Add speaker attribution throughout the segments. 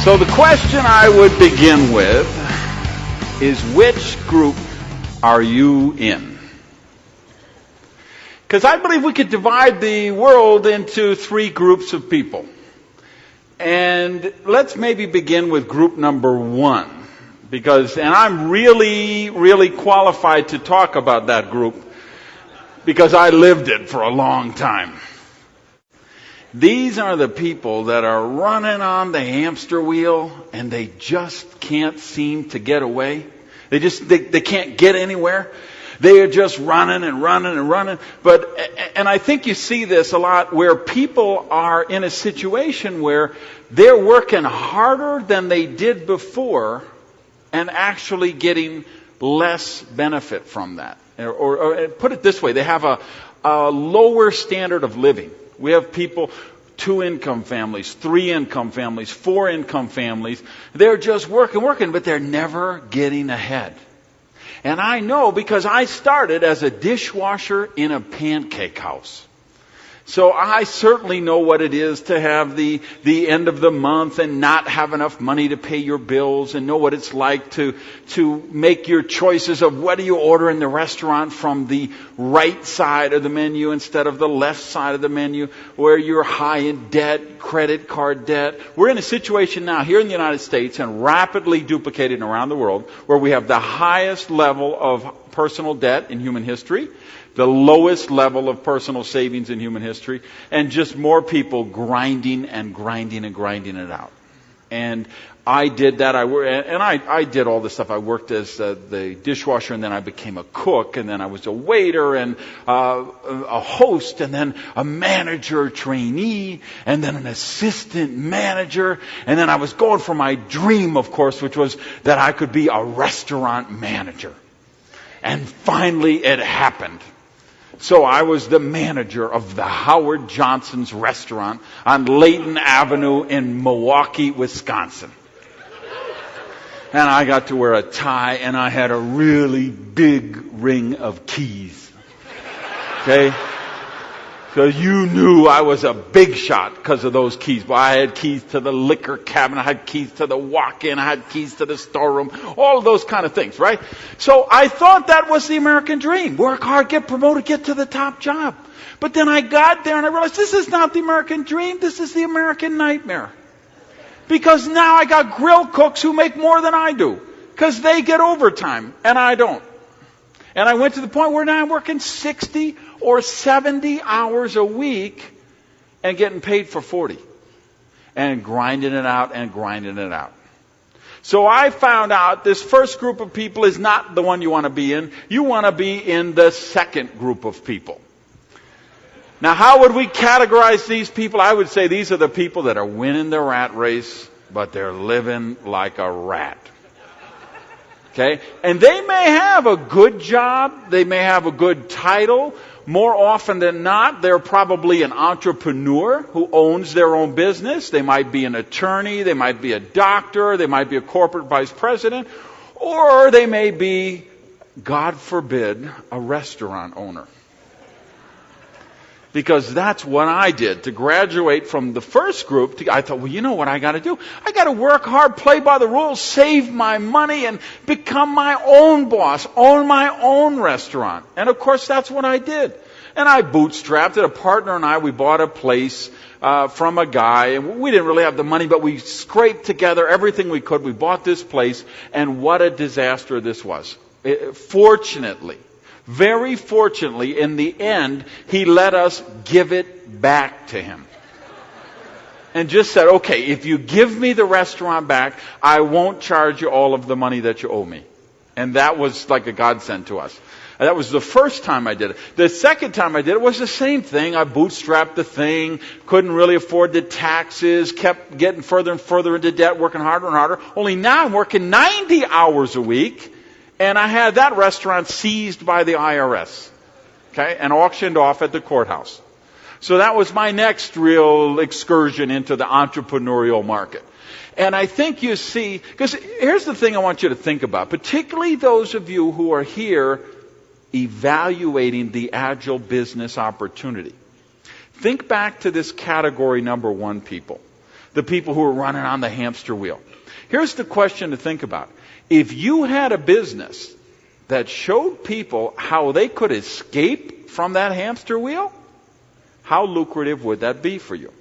Speaker 1: So the question I would begin with is, which group are you in? Because I believe we could divide the world into three groups of people. And let's maybe begin with group number one. And I'm really qualified to talk about that group because I lived it for a long time. These are the people that are running on the hamster wheel and they just can't seem to get away. They can't get anywhere. They are just running and running and running. And I think you see this a lot where people are in a situation where they're working harder than they did before and actually getting less benefit from that. Or put it this way, they have a lower standard of living. We have people, 2-income families, 3-income families, 4-income families. They're just working, but they're never getting ahead. And I know because I started as a dishwasher in a pancake house. So I certainly know what it is to have the end of the month and not have enough money to pay your bills, and know what it's like to make your choices of what do you order in the restaurant from the right side of the menu instead of the left side of the menu, where you're high in debt, credit card debt. We're in a situation now here in the United States and rapidly duplicated around the world where we have the highest level of personal debt in human history, the lowest level of personal savings in human history, and just more people grinding it out. And I did that. I did all this stuff. I worked as the dishwasher, and then I became a cook, and then I was a waiter, and a host, and then a manager trainee, and then an assistant manager, and then I was going for my dream, of course, which was that I could be a restaurant manager. And finally it happened. So I was the manager of the Howard Johnson's restaurant on Layton Avenue in Milwaukee, Wisconsin. And I got to wear a tie, and I had a really big ring of keys. Okay? So you knew I was a big shot because of those keys. But I had keys to the liquor cabinet, I had keys to the walk-in, I had keys to the storeroom, all of those kind of things, right? So I thought that was the American dream. Work hard, get promoted, get to the top job. But then I got there and I realized this is not the American dream, this is the American nightmare. Because now I got grill cooks who make more than I do. Because they get overtime and I don't. And I went to the point where now I'm working 60 or 70 hours a week and getting paid for 40. And grinding it out. So I found out this first group of people is not the one you want to be in. You want to be in the second group of people. Now, how would we categorize these people? I would say these are the people that are winning the rat race, but they're living like a rat. Okay? And they may have a good job. They may have a good title. More often than not, they're probably an entrepreneur who owns their own business. They might be an attorney. They might be a doctor. They might be a corporate vice president. Or they may be, God forbid, a restaurant owner. Because that's what I did. To graduate from the first group, I thought, well, you know what I got to do? I got to work hard, play by the rules, save my money, and become my own boss, own my own restaurant. And of course, that's what I did. And I bootstrapped it. A partner and I, we bought a place from a guy. And we didn't really have the money, but we scraped together everything we could. We bought this place, and what a disaster this was. Fortunately, very fortunately, in the end, he let us give it back to him. And just said, okay, if you give me the restaurant back, I won't charge you all of the money that you owe me. And that was like a godsend to us. And that was the first time I did it. The second time I did it was the same thing. I bootstrapped the thing, couldn't really afford the taxes, kept getting further and further into debt, working harder and harder. Only now I'm working 90 hours a week. And I had that restaurant seized by the IRS, okay, and auctioned off at the courthouse. So that was my next real excursion into the entrepreneurial market. And I think you see, because here's the thing I want you to think about, particularly those of you who are here evaluating the agile business opportunity. Think back to this category number one people. the people who are running on the hamster wheel. Here's the question to think about. If you had a business that showed people how they could escape from that hamster wheel, how lucrative would that be for you?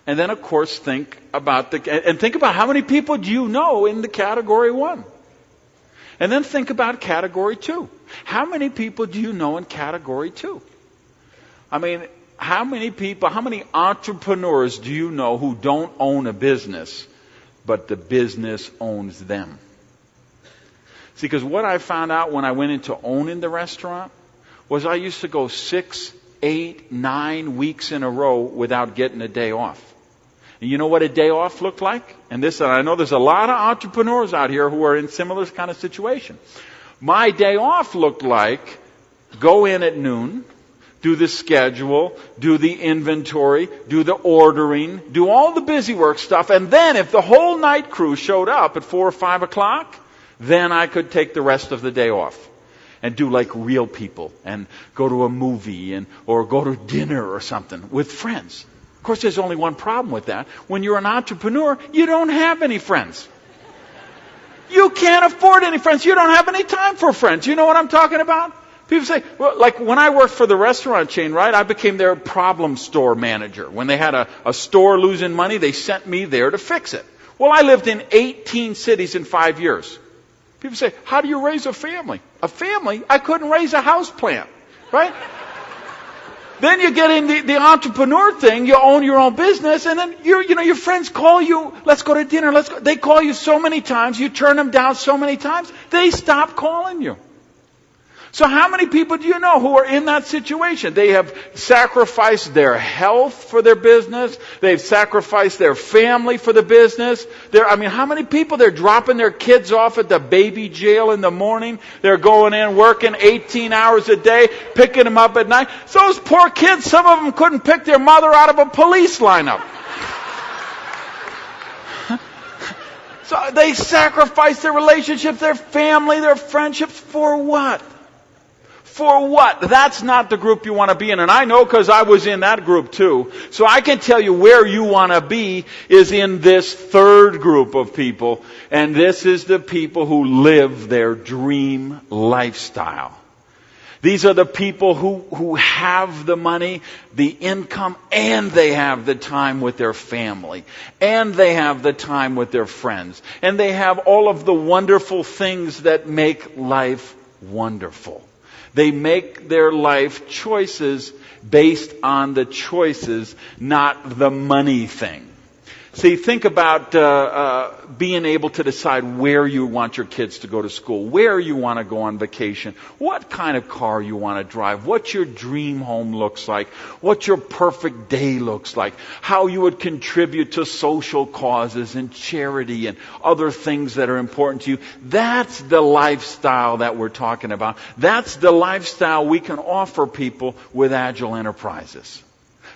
Speaker 1: And then, of course, think about how many people do you know in the category 1? And then think about category 2. How many people do you know in category 2? I mean, how many entrepreneurs do you know who don't own a business, but the business owns them? See, because what I found out when I went into owning the restaurant was I used to go 6, 8, 9 weeks in a row without getting a day off. And you know what a day off looked like? And I know there's a lot of entrepreneurs out here who are in similar kind of situation. My day off looked like go in at noon, do the schedule, do the inventory, do the ordering, do all the busy work stuff, and then if the whole night crew showed up at 4 or 5 o'clock, then I could take the rest of the day off and do like real people and go to a movie or go to dinner or something with friends. Of course, there's only one problem with that. When you're an entrepreneur, you don't have any friends. You can't afford any friends. You don't have any time for friends. You know what I'm talking about? People say, well, like when I worked for the restaurant chain, right, I became their problem store manager. When they had a store losing money, they sent me there to fix it. Well, I lived in 18 cities in 5 years. People say, how do you raise a family? A family? I couldn't raise a house plant, right? Then you get in the entrepreneur thing, you own your own business, and then your friends call you, let's go to dinner, They call you so many times, you turn them down so many times, they stop calling you. So how many people do you know who are in that situation? They have sacrificed their health for their business. They've sacrificed their family for the business. How many people, they're dropping their kids off at the baby jail in the morning. They're going in, working 18 hours a day, picking them up at night. So those poor kids, some of them couldn't pick their mother out of a police lineup. So they sacrifice their relationships, their family, their friendships for what? For what? That's not the group you want to be in. And I know because I was in that group too. So I can tell you where you want to be is in this third group of people. And this is the people who live their dream lifestyle. These are the people who have the money, the income, and they have the time with their family. And they have the time with their friends. And they have all of the wonderful things that make life wonderful. They make their life choices based on the choices, not the money thing. See, think about being able to decide where you want your kids to go to school, where you want to go on vacation, what kind of car you want to drive, what your dream home looks like, what your perfect day looks like, how you would contribute to social causes and charity and other things that are important to you. That's the lifestyle that we're talking about. That's the lifestyle we can offer people with Agile Enterprises.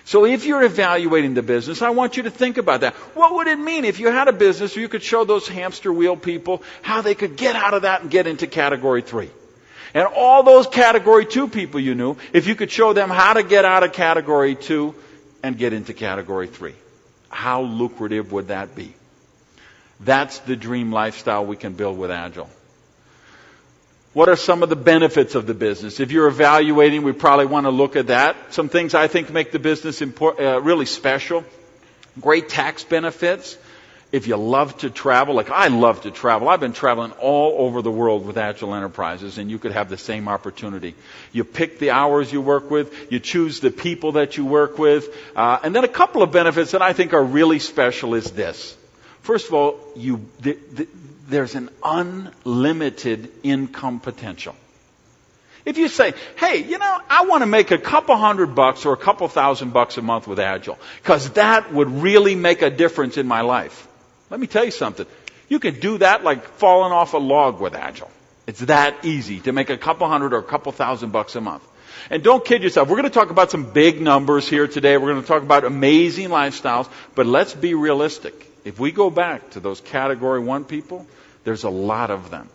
Speaker 1: So if you're evaluating the business, I want you to think about that. What would it mean if you had a business where you could show those hamster wheel people how they could get out of that and get into category 3? And all those category 2 people you knew, if you could show them how to get out of category 2 and get into category 3. How lucrative would that be? That's the dream lifestyle we can build with Agile. What are some of the benefits of the business? If you're evaluating, we probably want to look at that. Some things I think make the business really special. Great tax benefits. If you love to travel, like I love to travel. I've been traveling all over the world with Agile Enterprises, and you could have the same opportunity. You pick the hours you work with. You choose the people that you work with. And then a couple of benefits that I think are really special is this. First of all, there's an unlimited income potential. If you say, hey, I want to make a couple $100 or a couple $1,000 a month with Agile, because that would really make a difference in my life. Let me tell you something. You can do that like falling off a log with Agile. It's that easy to make a couple $100 or a couple $1,000 a month. And don't kid yourself. We're going to talk about some big numbers here today. We're going to talk about amazing lifestyles. But let's be realistic. If we go back to those category 1 people, there's a lot of them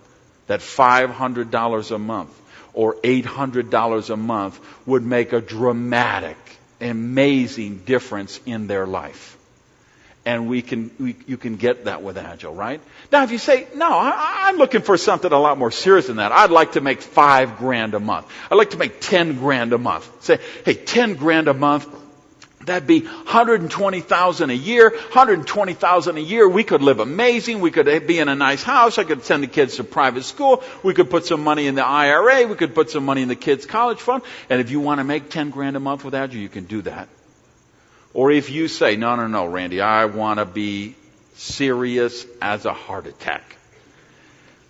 Speaker 1: that $500 a month or $800 a month would make a dramatic, amazing difference in their life. And you can get that with Agile, right? Now, if you say, no, I'm looking for something a lot more serious than that. I'd like to make $5,000 a month. I'd like to make $10,000 a month. Say, hey, $10,000 a month. That'd be $120,000 a year. $120,000 a year. We could live amazing. We could be in a nice house. I could send the kids to private school. We could put some money in the IRA. We could put some money in the kids' college fund. And if you want to make $10,000 a month with Agile, you can do that. Or if you say, no, Randy, I want to be serious as a heart attack.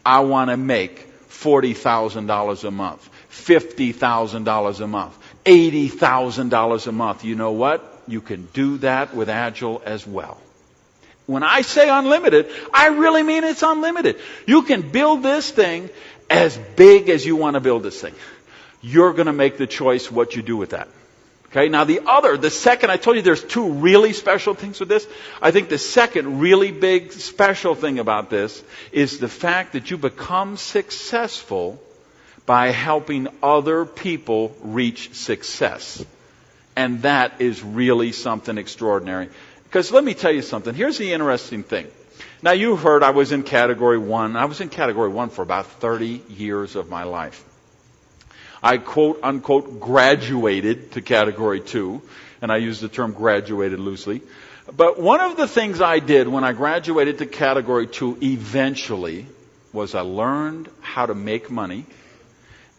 Speaker 1: I want to make $40,000 a month, $50,000 a month, $80,000 a month. You know what? You can do that with Agile as well. When I say unlimited, I really mean it's unlimited. You can build this thing as big as you want to build this thing. You're going to make the choice what you do with that. Okay, now the second, I told you there's two really special things with this. I think the second really big special thing about this is the fact that you become successful by helping other people reach success. And that is really something extraordinary. Because let me tell you something. Here's the interesting thing. Now you heard I was in category 1. I was in category 1 for about 30 years of my life. I quote unquote graduated to category 2, and I use the term graduated loosely. But one of the things I did when I graduated to category 2 eventually was I learned how to make money,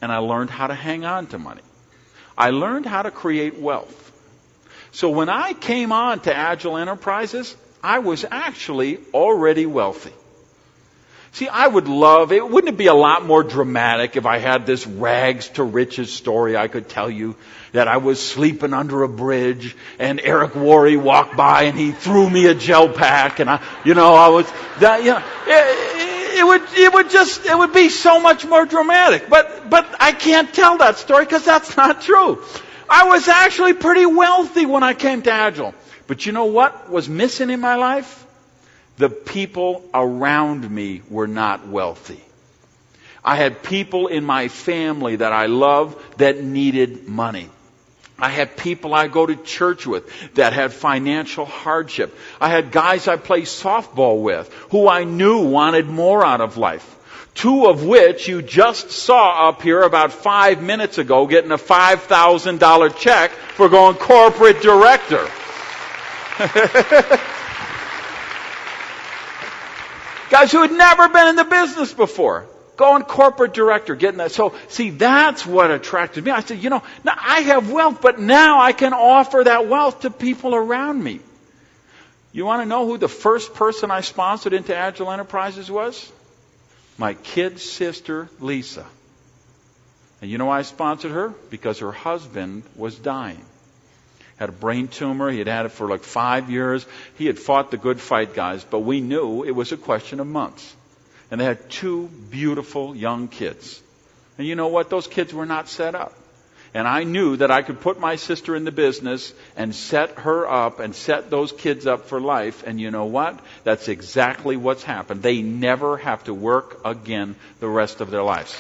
Speaker 1: and I learned how to hang on to money. I learned how to create wealth. So when I came on to Agile Enterprises, I was actually already wealthy. See, I would love it. Wouldn't it be a lot more dramatic if I had this rags to riches story I could tell you that I was sleeping under a bridge and Eric Worre walked by and he threw me a gel pack and it would be so much more dramatic. But I can't tell that story because that's not true. I was actually pretty wealthy when I came to Agile. But you know what was missing in my life? The people around me were not wealthy. I had people in my family that I love that needed money. I had people I go to church with that had financial hardship. I had guys I play softball with who I knew wanted more out of life. 2 of which you just saw up here about 5 minutes ago getting a $5,000 check for going corporate director. Guys who had never been in the business before. Going corporate director, getting that. So, see, that's what attracted me. I said, now I have wealth, but now I can offer that wealth to people around me. You want to know who the first person I sponsored into Agile Enterprises was? My kid's sister, Lisa. And you know why I sponsored her? Because her husband was dying. Had a brain tumor. He had had it for like 5 years. He had fought the good fight, guys, but we knew it was a question of months. And they had 2 beautiful young kids. And you know what? Those kids were not set up. And I knew that I could put my sister in the business and set her up and set those kids up for life. And you know what? That's exactly what's happened. They never have to work again the rest of their lives.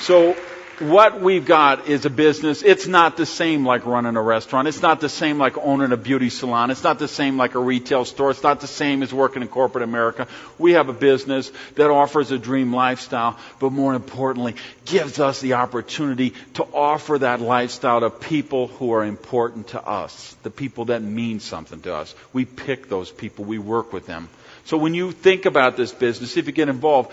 Speaker 1: So what we've got is a business. It's not the same like running a restaurant. It's not the same like owning a beauty salon. It's not the same like a retail store. It's not the same as working in corporate America. We have a business that offers a dream lifestyle, but more importantly, gives us the opportunity to offer that lifestyle to people who are important to us, the people that mean something to us. We pick those people. We work with them. So when you think about this business, if you get involved,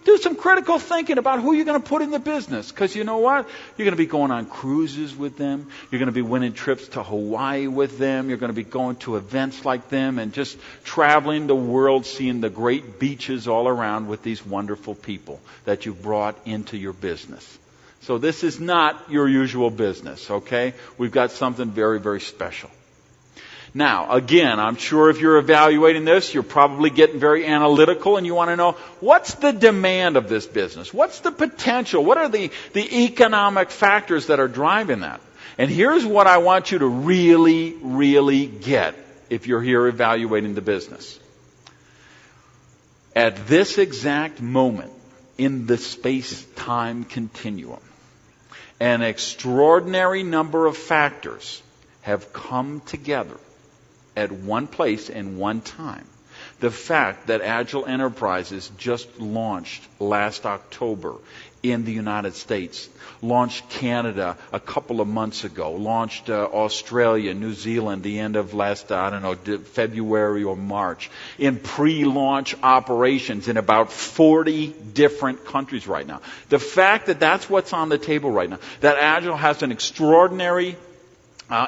Speaker 1: do some critical thinking about who you're going to put in the business. Because you know what? You're going to be going on cruises with them. You're going to be winning trips to Hawaii with them. You're going to be going to events like them and just traveling the world, seeing the great beaches all around with these wonderful people that you've brought into your business. So this is not your usual business, okay? We've got something very, very special. Now, again, I'm sure if you're evaluating this, you're probably getting very analytical and you want to know, what's the demand of this business? What's the potential? What are the economic factors that are driving that? And here's what I want you to really, really get if you're here evaluating the business. At this exact moment in the space-time continuum, an extraordinary number of factors have come together at one place and one time. The fact that Agile Enterprises just launched last October in the United States, launched Canada a couple of months ago, launched Australia, New Zealand the end of last, February or March, in pre-launch operations in about 40 different countries right now. The fact that that's what's on the table right now, that Agile has an extraordinary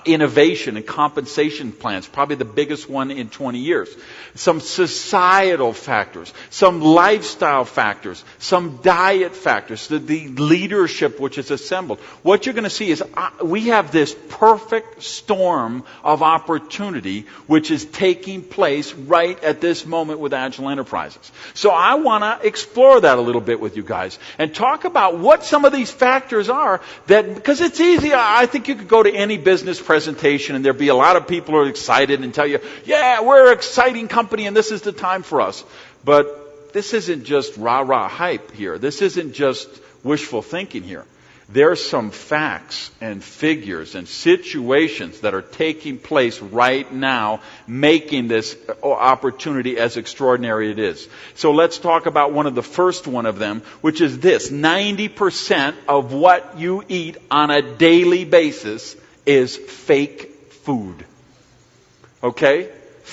Speaker 1: innovation and compensation plans, probably the biggest one in 20 years. Some societal factors, some lifestyle factors, some diet factors, the leadership which is assembled. What you're going to see is we have this perfect storm of opportunity which is taking place right at this moment with Agile Enterprises. So I want to explore that a little bit with you guys and talk about what some of these factors are that, because it's easy. I think you could go to any business presentation and there'd be a lot of people who are excited and tell you, yeah, we're an exciting company and this is the time for us. But this isn't just rah-rah hype here. This isn't just wishful thinking here. There's some facts and figures and situations that are taking place right now, making this opportunity as extraordinary as it is. So let's talk about one of the first one of them, which is this. 90% of what you eat on a daily basis is fake food. Okay?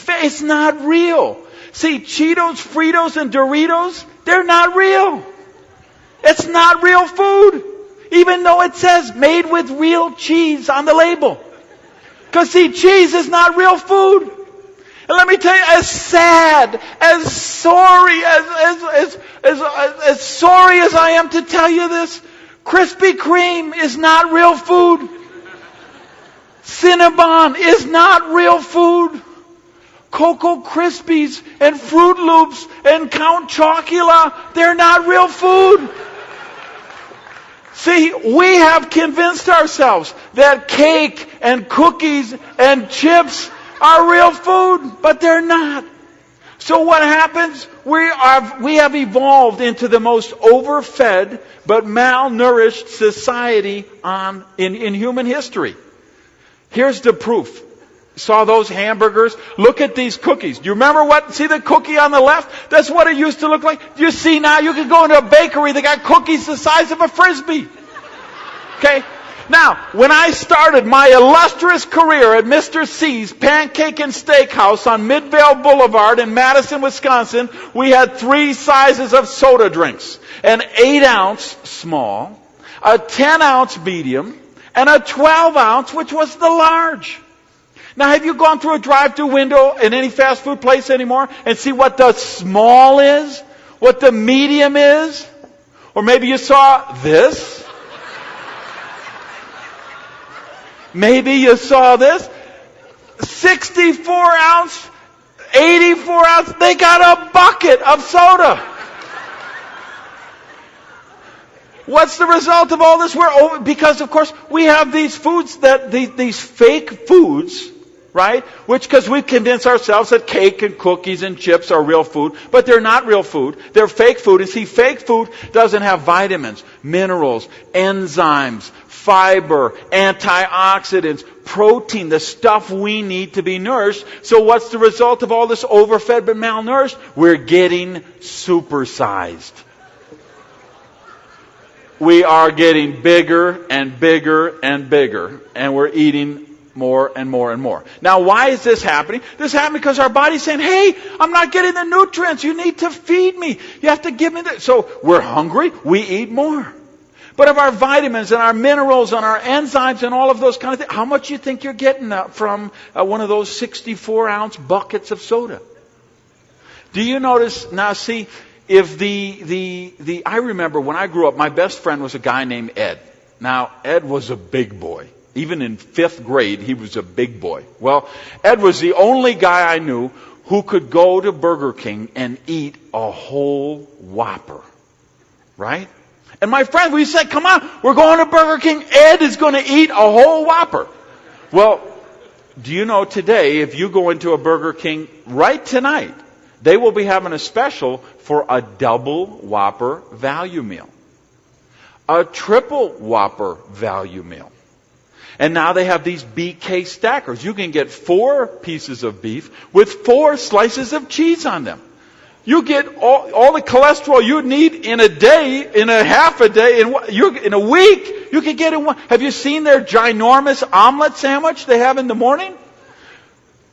Speaker 1: It's not real. See, Cheetos, Fritos, and Doritos, they're not real. It's not real food. Even though it says made with real cheese on the label. Because see, cheese is not real food. And let me tell you, as sad, as sorry, as sorry as I am to tell you this, Krispy Kreme is not real food. Cinnabon is not real food. Cocoa Krispies and Fruit Loops and Count Chocula, they're not real food. See, we have convinced ourselves that cake and cookies and chips are real food, but they're not. So what happens? We have evolved into the most overfed but malnourished society in human history. Here's the proof. Saw those hamburgers? Look at these cookies. Do you remember what? See the cookie on the left? That's what it used to look like. You see now, you can go into a bakery, they got cookies the size of a Frisbee. Okay? Now, when I started my illustrious career at Mr. C's Pancake and Steakhouse on Midvale Boulevard in Madison, Wisconsin, we had 3 sizes of soda drinks. An 8-ounce small, a 10-ounce medium, and a 12-ounce, which was the large. Now, have you gone through a drive-thru window in any fast food place anymore and see what the small is? What the medium is? Or maybe you saw this? Maybe you saw this. 64-ounce, 84-ounce, they got a bucket of soda. What's the result of all this? Because, of course, we have these foods, these fake foods, right? Which, because we've convinced ourselves that cake and cookies and chips are real food, but they're not real food. They're fake food. And see, fake food doesn't have vitamins, minerals, enzymes, fiber, antioxidants, protein, the stuff we need to be nourished. So what's the result of all this overfed but malnourished? We're getting supersized. We are getting bigger and bigger and bigger, and we're eating more and more and more. Now, why is this happening? This is happening because our body's saying, hey, I'm not getting the nutrients. You need to feed me. You have to give me that. So we're hungry. We eat more. But of our vitamins and our minerals and our enzymes and all of those kind of things, how much do you think you're getting from one of those 64-ounce buckets of soda? Do you notice? Now, see, if I remember when I grew up, my best friend was a guy named Ed. Now, Ed was a big boy. Even in 5th grade, he was a big boy. Well, Ed was the only guy I knew who could go to Burger King and eat a whole Whopper. Right? And my friend, we said, come on, we're going to Burger King. Ed is going to eat a whole Whopper. Well, do you know today, if you go into a Burger King right tonight, they will be having a special for a double Whopper value meal. a triple Whopper value meal. And now they have these BK stackers. You can get 4 pieces of beef with 4 slices of cheese on them. You get all the cholesterol you need in a day, in a half a day, in a week. You can get in one. Have you seen their ginormous omelet sandwich they have in the morning?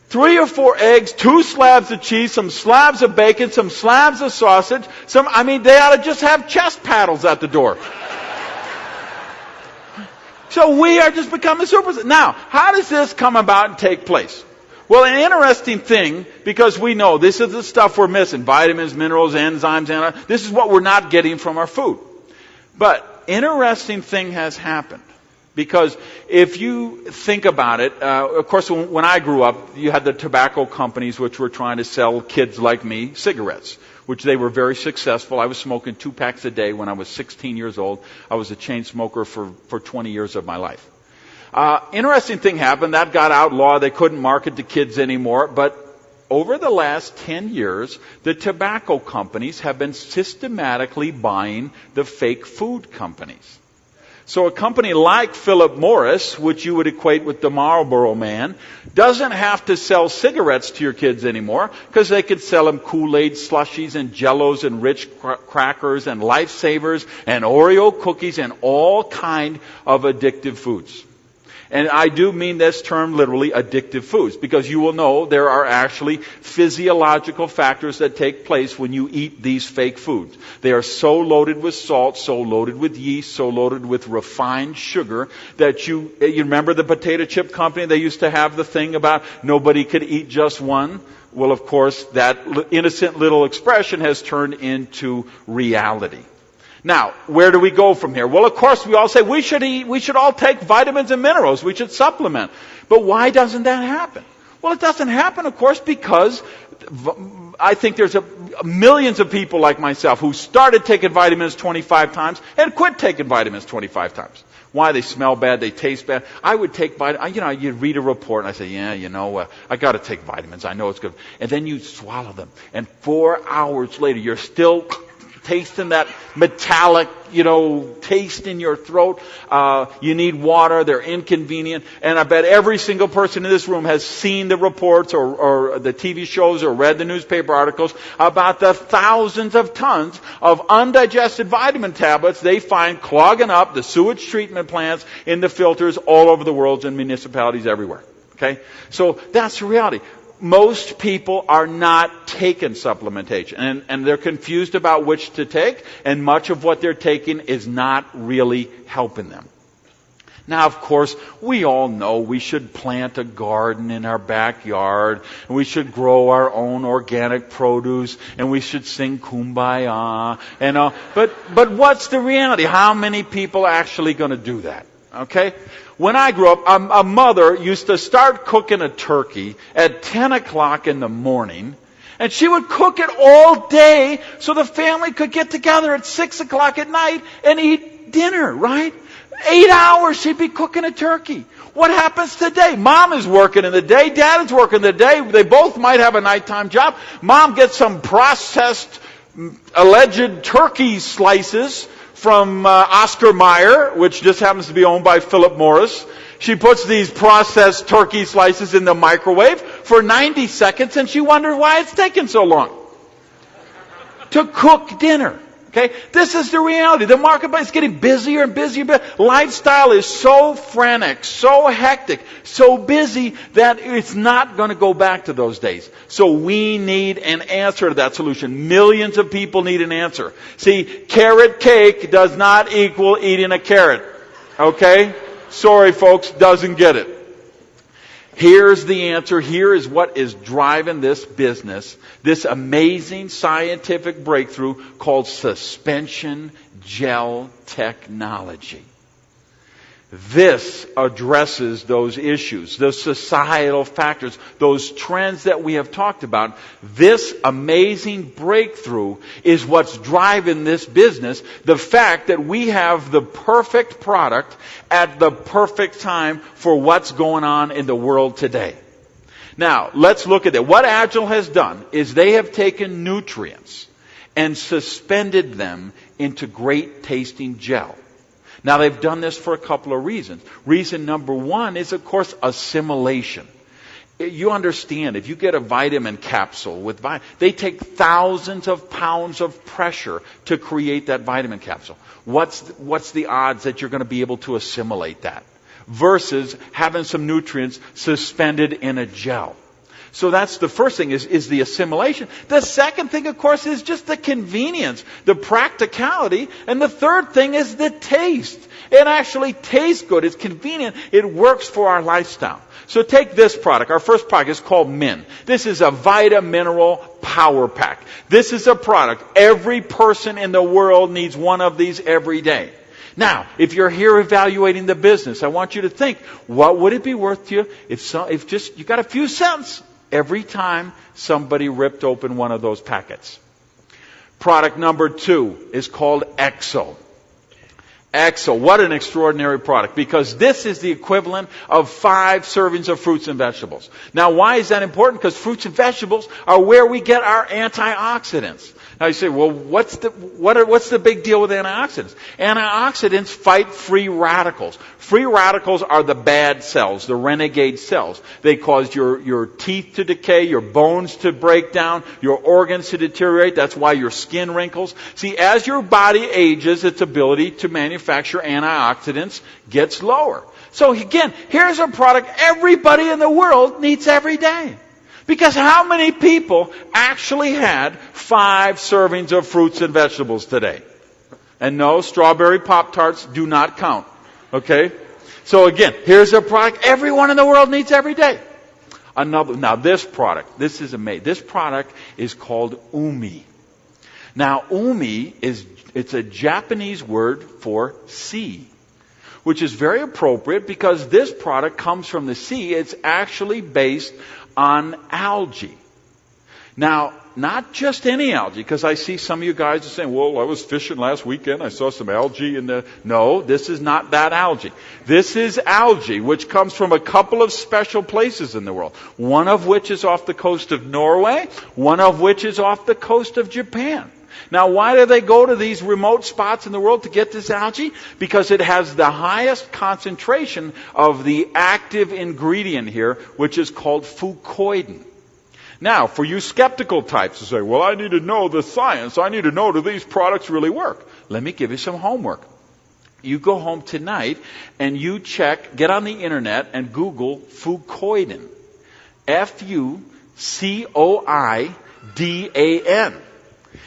Speaker 1: 3 or 4 eggs, 2 slabs of cheese, some slabs of bacon, some slabs of sausage. They ought to just have chest paddles at the door. So we are just becoming super. Now, how does this come about and take place? Well, an interesting thing, because we know this is the stuff we're missing. Vitamins, minerals, enzymes, this is what we're not getting from our food. But interesting thing has happened. Because if you think about it, of course, when I grew up, you had the tobacco companies which were trying to sell kids like me cigarettes, which they were very successful. I was smoking 2 packs a day when I was 16 years old. I was a chain smoker for 20 years of my life. Interesting thing happened. That got outlawed. They couldn't market to kids anymore. But over the last 10 years, the tobacco companies have been systematically buying the fake food companies. So a company like Philip Morris, which you would equate with the Marlboro Man, doesn't have to sell cigarettes to your kids anymore because they could sell them Kool-Aid slushies and Jellos and Rich crackers and Lifesavers and Oreo cookies and all kind of addictive foods. And I do mean this term literally, addictive foods, because you will know there are actually physiological factors that take place when you eat these fake foods. They are so loaded with salt, so loaded with yeast, so loaded with refined sugar that you remember the potato chip company? They used to have the thing about nobody could eat just one. Well, of course, that innocent little expression has turned into reality. Now, where do we go from here? Well, of course, we all say we should all take vitamins and minerals. We should supplement. But why doesn't that happen? Well, it doesn't happen, of course, because I think there's millions of people like myself who started taking vitamins 25 times and quit taking vitamins 25 times. Why? They smell bad, they taste bad. I would take vitamins. You read a report and I say, I got to take vitamins. I know it's good. And then you swallow them. And 4 hours later, you're still tasting that metallic, taste in your throat. You need water. They're inconvenient. And I bet every single person in this room has seen the reports or the TV shows or read the newspaper articles about the thousands of tons of undigested vitamin tablets they find clogging up the sewage treatment plants in the filters all over the world in municipalities everywhere. Okay? So that's the reality. Most people are not taking supplementation, and they're confused about which to take, and much of what they're taking is not really helping them. Now, of course, we all know we should plant a garden in our backyard, and we should grow our own organic produce, and we should sing Kumbaya, but what's the reality? How many people are actually going to do that? Okay? When I grew up, a mother used to start cooking a turkey at 10 o'clock in the morning, and she would cook it all day so the family could get together at 6 o'clock at night and eat dinner, right? 8 hours she'd be cooking a turkey. What happens today? Mom is working in the day, Dad is working in the day. They both might have a nighttime job. Mom gets some processed, alleged turkey slices from Oscar Mayer, which just happens to be owned by Philip Morris. She puts these processed turkey slices in the microwave for 90 seconds, and she wonders why it's taking so long to cook dinner. Okay? This is the reality. The marketplace is getting busier and busier. Lifestyle is so frantic, so hectic, so busy that it's not going to go back to those days. So we need an answer to that solution. Millions of people need an answer. See, carrot cake does not equal eating a carrot. Okay? Sorry, folks, doesn't get it. Here's the answer. Here is what is driving this business, this amazing scientific breakthrough called suspension gel technology. This addresses those issues, those societal factors, those trends that we have talked about. This amazing breakthrough is what's driving this business. The fact that we have the perfect product at the perfect time for what's going on in the world today. Now, let's look at that. What Agel has done is they have taken nutrients and suspended them into great tasting gel. Now, they've done this for a couple of reasons. Reason number one is, of course, assimilation. You understand, if you get a vitamin capsule with they take thousands of pounds of pressure to create that vitamin capsule. What's the odds that you're going to be able to assimilate that versus having some nutrients suspended in a gel? So that's the first thing is the assimilation. The second thing, of course, is just the convenience, the practicality. And the third thing is the taste. It actually tastes good. It's convenient. It works for our lifestyle. So take this product. Our first product is called Min. This is a Vita-Mineral Power Pack. This is a product. Every person in the world needs one of these every day. Now, if you're here evaluating the business, I want you to think, what would it be worth to you if just you got a few cents every time somebody ripped open one of those packets? Product number 2 is called Exo. Exo, what an extraordinary product, because this is the equivalent of 5 servings of fruits and vegetables. Now, why is that important? Because fruits and vegetables are where we get our antioxidants. Now you say, well, what's the big deal with antioxidants? Antioxidants fight free radicals. Free radicals are the bad cells, the renegade cells. They cause your teeth to decay, your bones to break down, your organs to deteriorate. That's why your skin wrinkles. See, as your body ages, its ability to manufacture antioxidants gets lower. So again, here's a product everybody in the world needs every day. Because how many people actually had 5 servings of fruits and vegetables today? And no, strawberry Pop-Tarts do not count. Okay? So again, here's a product everyone in the world needs every day. Now this product, this is amazing. This product is called Umi. Now Umi it's a Japanese word for sea, which is very appropriate because this product comes from the sea. It's actually based on algae. Now, not just any algae, because I see some of you guys are saying, well, I was fishing last weekend, I saw some algae in the... No, this is not that algae. This is algae, which comes from a couple of special places in the world. One of which is off the coast of Norway, one of which is off the coast of Japan. Now, why do they go to these remote spots in the world to get this algae? Because it has the highest concentration of the active ingredient here, which is called fucoidan. Now, for you skeptical types who say, well, I need to know the science. I need to know, do these products really work? Let me give you some homework. You go home tonight and you get on the internet and Google fucoidan. Fucoidan.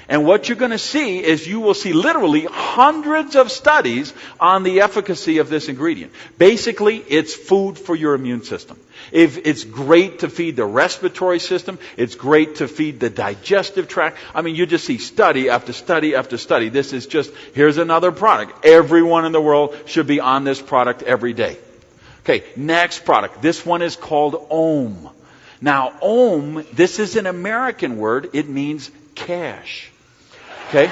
Speaker 1: And what you're going to see is you will see literally hundreds of studies on the efficacy of this ingredient. Basically, it's food for your immune system. If it's great to feed the respiratory system, it's great to feed the digestive tract. I mean, you just see study after study after study. This is just, here's another product. Everyone in the world should be on this product every day. Okay, next product. This one is called Om. Now, Om, this is an American word. It means cash. Okay?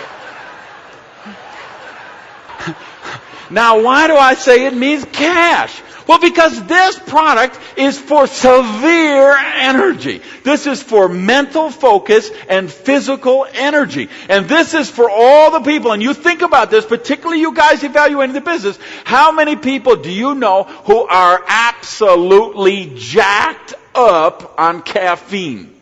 Speaker 1: Now, why do I say it means cash? Well, because this product is for severe energy. This is for mental focus and physical energy. And this is for all the people. And you think about this, particularly you guys evaluating the business. How many people do you know who are absolutely jacked up on caffeine?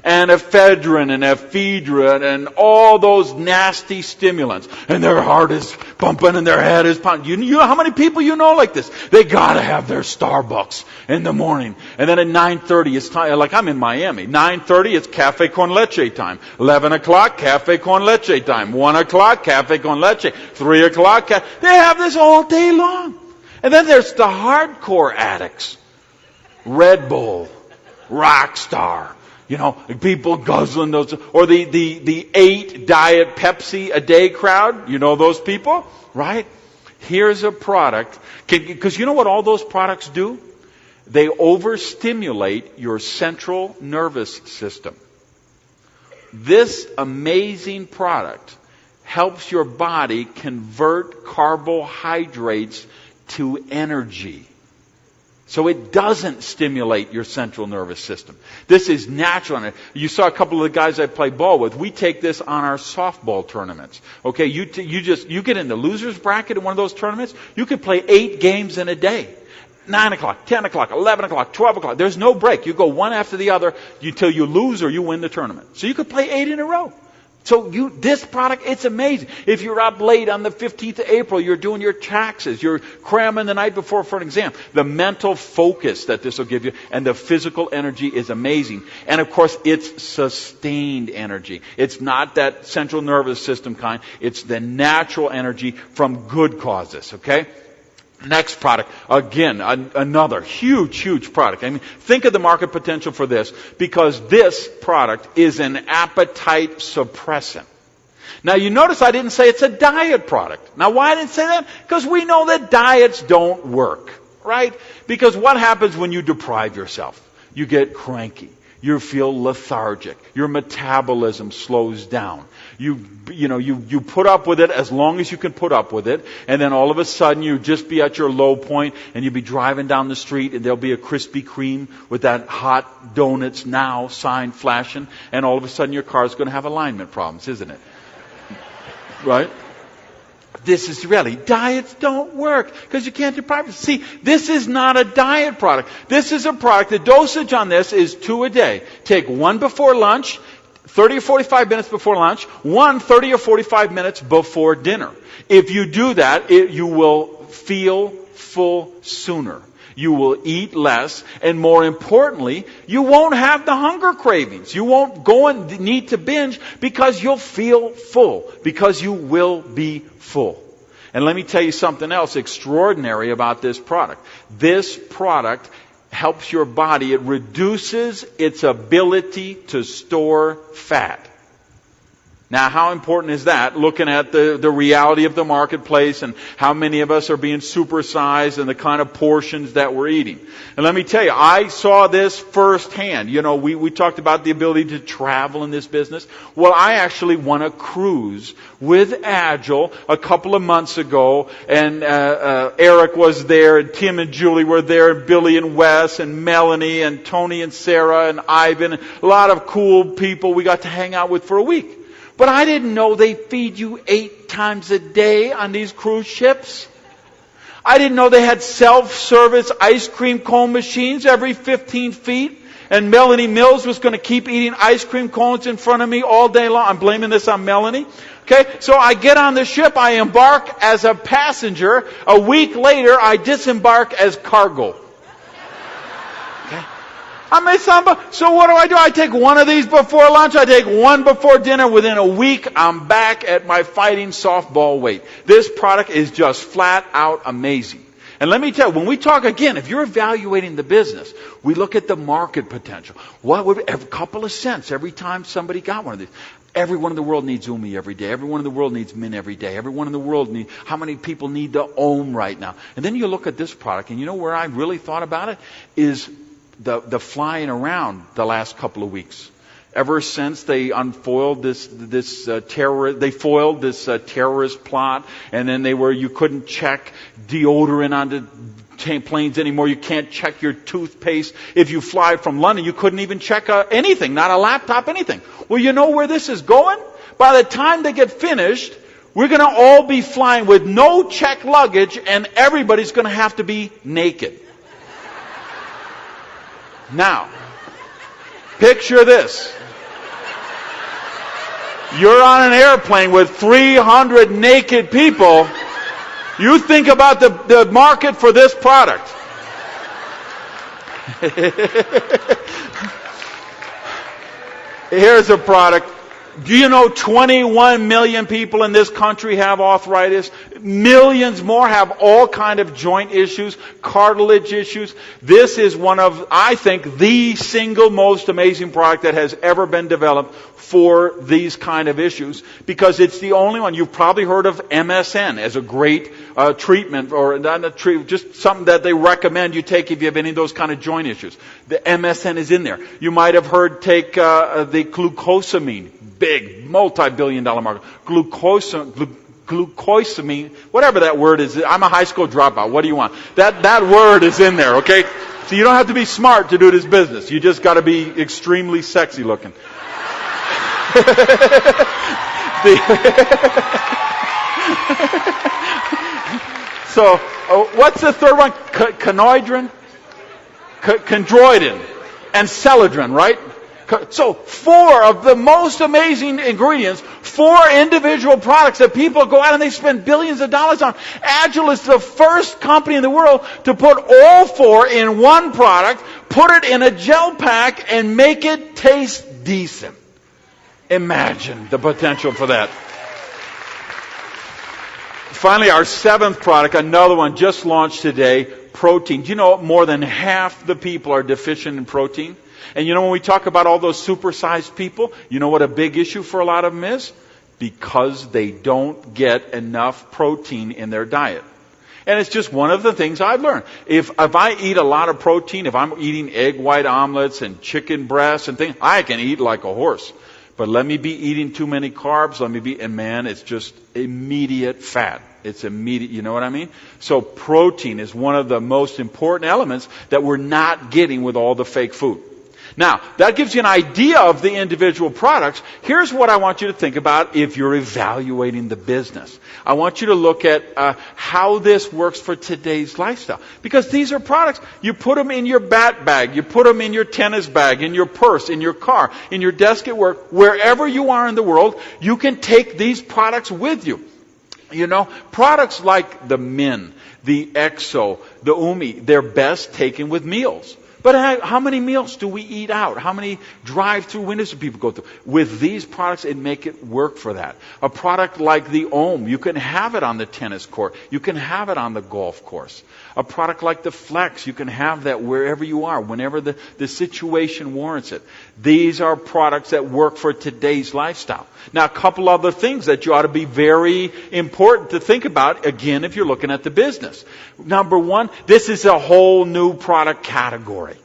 Speaker 1: And ephedrine and ephedrine and all those nasty stimulants. And their heart is pumping and their head is pounding. You know how many people you know like this? They gotta have their Starbucks in the morning. And then at 9:30 it's time, like I'm in Miami. 9:30 it's cafe con leche time. 11 o'clock, cafe con leche time. 1 o'clock, cafe con leche. 3 o'clock, they have this all day long. And then there's the hardcore addicts. Red Bull, Rockstar. You know, people guzzling those, or the 8 Diet Pepsi a day crowd. You know those people, right? Here's a product, because you know what all those products do? They overstimulate your central nervous system. This amazing product helps your body convert carbohydrates to energy. So it doesn't stimulate your central nervous system. This is natural. You saw a couple of the guys I play ball with. We take this on our softball tournaments. Okay, you get in the loser's bracket in one of those tournaments, you can play 8 games in a day. 9 o'clock, 10 o'clock, 11 o'clock, 12 o'clock. There's no break. You go one after the other until you lose or you win the tournament. So you could play 8 in a row. So this product, it's amazing. If you're up late on the 15th of April, you're doing your taxes, you're cramming the night before for an exam, the mental focus that this will give you and the physical energy is amazing. And of course, it's sustained energy. It's not that central nervous system kind. It's the natural energy from good causes, okay? Next product, again, another huge product. I mean, think of the market potential for this, because this product is an appetite suppressant. Now, you notice I didn't say it's a diet product. Now, why I didn't say that? Because we know that diets don't work, right? Because what happens when you deprive yourself? You get cranky. You feel lethargic. Your metabolism slows down. You put up with it as long as you can put up with it, and then all of a sudden you just be at your low point, and you'll be driving down the street, and there'll be a Krispy Kreme with that hot donuts now sign flashing, and all of a sudden your car's going to have alignment problems, isn't it? Right? This is really, diets don't work because you can't deprive yourself. See, this is not a diet product. This is a product, the dosage on this is 2 a day. Take 1 before lunch, 30 or 45 minutes before lunch, 1 30 or 45 minutes before dinner. If you do that, you will feel full sooner. You will eat less, and more importantly, you won't have the hunger cravings. You won't go and need to binge because you'll feel full, because you will be full. And let me tell you something else extraordinary about this product. This product helps your body. It reduces its ability to store fat. Now, how important is that? Looking at the reality of the marketplace and how many of us are being supersized and the kind of portions that we're eating. And let me tell you, I saw this firsthand. You know, we talked about the ability to travel in this business. Well, I actually won a cruise with Agel a couple of months ago, and Eric was there, and Tim and Julie were there, and Billy and Wes, and Melanie, and Tony and Sarah, and Ivan, and a lot of cool people we got to hang out with for a week. But I didn't know they feed you 8 times a day on these cruise ships. I didn't know they had self-service ice cream cone machines every 15 feet. And Melanie Mills was going to keep eating ice cream cones in front of me all day long. I'm blaming this on Melanie. Okay, so I get on the ship. I embark as a passenger. A week later, I disembark as cargo. So what do? I take 1 of these before lunch. I take 1 before dinner. Within a week, I'm back at my fighting softball weight. This product is just flat out amazing. And let me tell you, when we talk again, if you're evaluating the business, we look at the market potential. What would a couple of cents every time somebody got one of these? Everyone in the world needs Umi every day. Everyone in the world needs Min every day. Everyone in the world needs, how many people need the Om right now? And then you look at this product, and you know where I really thought about it? Is the flying around the last couple of weeks. Ever since they unfoiled this terrorist plot, and then you couldn't check deodorant onto planes anymore. You can't check your toothpaste. If you fly from London, you couldn't even check anything, not a laptop, anything. Well, you know where this is going? By the time they get finished, we're going to all be flying with no checked luggage, and everybody's going to have to be naked. Now, picture this. You're on an airplane with 300 naked people. You think about the market for this product. Here's a product. Do you know 21 million people in this country have arthritis? Millions more have all kind of joint issues, cartilage issues. This is one of, I think, the single most amazing product that has ever been developed for these kind of issues, because it's the only one. You've probably heard of MSN as a great treatment, or not a treatment, just something that they recommend you take if you have any of those kind of joint issues. The MSN is in there. You might have heard take the glucosamine. Big, multi-billion-dollar market. Glucosamine glucosamine, whatever that word is. I'm a high school dropout. What do you want? That word is in there, okay? So you don't have to be smart to do this business. You just got to be extremely sexy looking. So, what's the third one? Chondroitin, and celadrin, right? So, 4 of the most amazing ingredients, 4 individual products that people go out and they spend billions of dollars on. Agel is the first company in the world to put all 4 in one product, put it in a gel pack, and make it taste decent. Imagine the potential for that. Finally, our 7th product, another one just launched today, protein. Do you know more than half the people are deficient in protein? And you know when we talk about all those supersized people, you know what a big issue for a lot of them is? Because they don't get enough protein in their diet. And it's just one of the things I've learned. If I eat a lot of protein, if I'm eating egg white omelets and chicken breasts and things, I can eat like a horse. But let me be eating too many carbs, and man, it's just immediate fat. It's immediate, you know what I mean? So protein is one of the most important elements that we're not getting with all the fake food. Now, that gives you an idea of the individual products. Here's what I want you to think about if you're evaluating the business. I want you to look at how this works for today's lifestyle. Because these are products, you put them in your bat bag, you put them in your tennis bag, in your purse, in your car, in your desk at work, wherever you are in the world, you can take these products with you. You know, products like the Min, the Exo, the Umi, they're best taken with meals. But how many meals do we eat out? How many drive-through windows do people go through? With these products, it make it work for that. A product like the Ohm, you can have it on the tennis court. You can have it on the golf course. A product like the Flex, you can have that wherever you are, whenever the situation warrants it. These are products that work for today's lifestyle. Now, a couple other things that you ought to be very important to think about, again, if you're looking at the business. Number one, this is a whole new product category.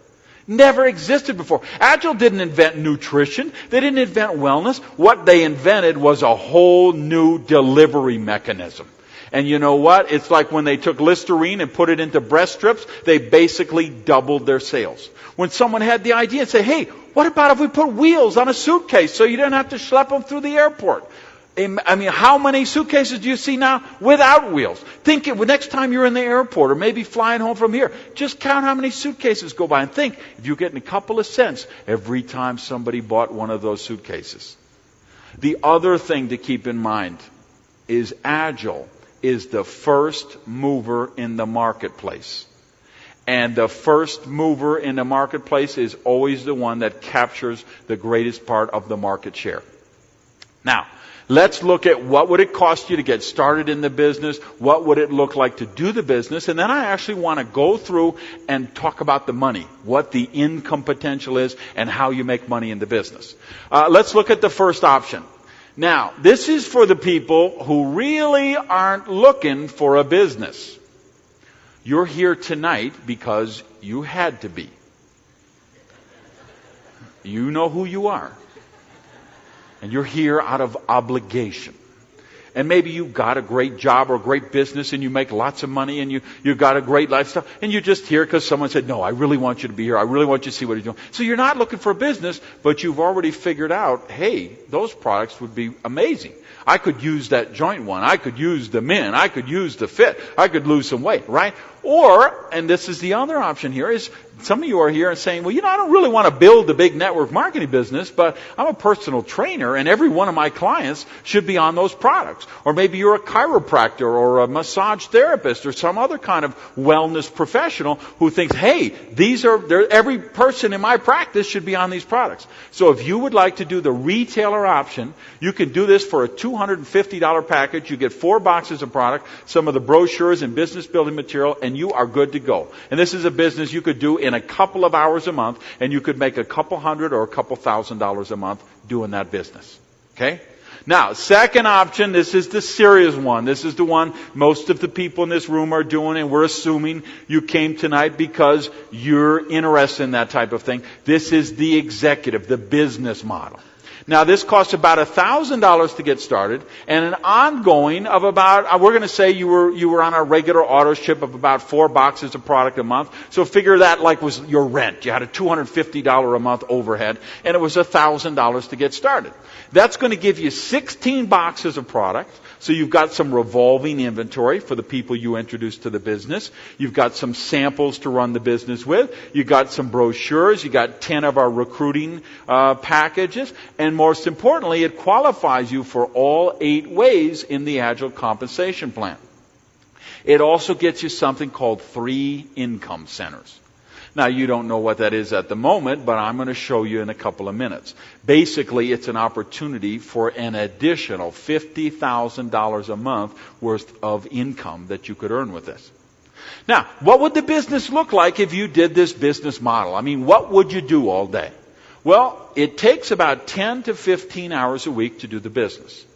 Speaker 1: Never existed before. Agel didn't invent nutrition. They didn't invent wellness. What they invented was a whole new delivery mechanism. And you know what? It's like when they took Listerine and put it into breast strips, they basically doubled their sales. When someone had the idea and say, hey, what about if we put wheels on a suitcase so you don't have to schlep them through the airport? I mean, how many suitcases do you see now without wheels? Think next time you're in the airport or maybe flying home from here, just count how many suitcases go by and think if you're getting a couple of cents every time somebody bought one of those suitcases. The other thing to keep in mind is Agel is the first mover in the marketplace. And the first mover in the marketplace is always the one that captures the greatest part of the market share. Now, let's look at what would it cost you to get started in the business, what would it look like to do the business, and then I actually want to go through and talk about the money, what the income potential is, and how you make money in the business. Let's look at the first option. Now, this is for the people who really aren't looking for a business. You're here tonight because you had to be. You know who you are. And you're here out of obligation. And maybe you got a great job or a great business and you make lots of money and you got a great lifestyle. And you're just here because someone said, no, I really want you to be here. I really want you to see what he's doing. So you're not looking for a business, but you've already figured out, hey, those products would be amazing. I could use that joint one. I could use the Min. I could use the Fit. I could lose some weight, right? Or, and this is the other option here, is some of you are here and saying, well, I don't really want to build a big network marketing business, but I'm a personal trainer and every one of my clients should be on those products. Or maybe you're a chiropractor or a massage therapist or some other kind of wellness professional who thinks, hey, every person in my practice should be on these products. So if you would like to do the retailer option, you can do this for a $250 package. You get 4 boxes of product, some of the brochures and business building material, and you are good to go. And this is a business you could do in a couple of hours a month, and you could make a couple hundred or a couple $1,000s a month doing that business. Okay? Now, second option, this is the serious one. This is the one most of the people in this room are doing, and we're assuming you came tonight because you're interested in that type of thing. This is the executive, the business model. Now, this costs about $1,000 to get started, and an ongoing of about, we're going to say you were on a regular auto ship of about 4 boxes of product a month. So figure that like was your rent. You had a $250 a month overhead, and it was $1,000 to get started. That's going to give you 16 boxes of product. So you've got some revolving inventory for the people you introduce to the business. You've got some samples to run the business with. You've got some brochures. You've got 10 of our recruiting packages. And most importantly, it qualifies you for all 8 ways in the Agile compensation plan. It also gets you something called 3 income centers. Now, you don't know what that is at the moment, but I'm going to show you in a couple of minutes. Basically, it's an opportunity for an additional $50,000 a month worth of income that you could earn with this. Now, what would the business look like if you did this business model? I mean, what would you do all day? Well, it takes about 10 to 15 hours a week to do the business.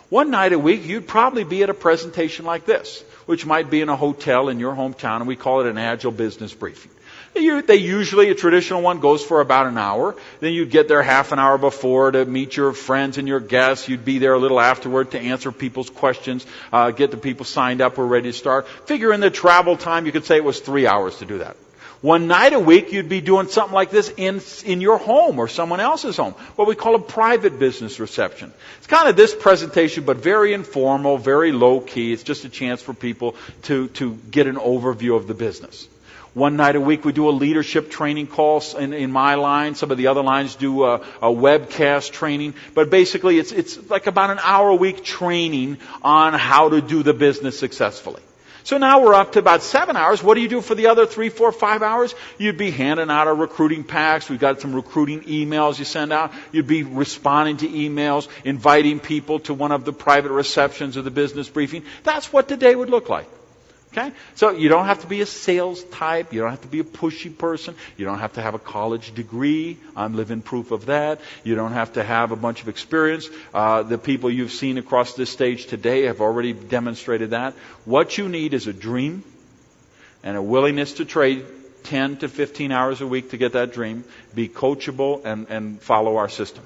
Speaker 1: One night a week, you'd probably be at a presentation like this, which might be in a hotel in your hometown, and we call it an Agile business briefing. They usually, a traditional one goes for about an hour. Then you'd get there half an hour before to meet your friends and your guests. You'd be there a little afterward to answer people's questions, get the people signed up, we're ready to start. Figure in the travel time, you could say it was 3 hours to do that. One night a week, you'd be doing something like this in your home or someone else's home, what we call a private business reception. It's kind of this presentation, but very informal, very low key. It's just a chance for people to get an overview of the business. One night a week, we do a leadership training call in my line. Some of the other lines do a webcast training. But basically, it's like about an hour a week training on how to do the business successfully. So now we're up to about 7 hours. What do you do for the other 3, 4, 5 hours? You'd be handing out our recruiting packs. We've got some recruiting emails you send out. You'd be responding to emails, inviting people to one of the private receptions of the business briefing. That's what the day would look like. Okay? So you don't have to be a sales type. You don't have to be a pushy person. You don't have to have a college degree. I'm living proof of that. You don't have to have a bunch of experience. The people you've seen across this stage today have already demonstrated that. What you need is a dream and a willingness to trade 10 to 15 hours a week to get that dream. Be coachable and follow our system.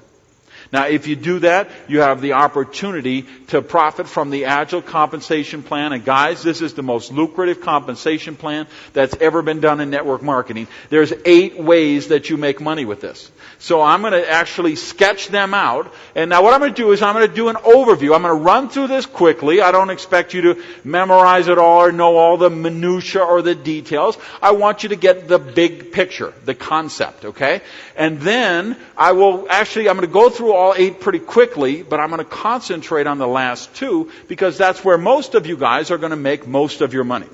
Speaker 1: Now, if you do that, you have the opportunity to profit from the Agile compensation plan. And guys, this is the most lucrative compensation plan that's ever been done in network marketing. There's 8 ways that you make money with this. So I'm going to actually sketch them out. And now what I'm going to do is I'm going to do an overview. I'm going to run through this quickly. I don't expect you to memorize it all or know all the minutia or the details. I want you to get the big picture, the concept, okay? And then I'm going to go through all 8 pretty quickly, but I'm going to concentrate on the last 2 because that's where most of you guys are going to make most of your money.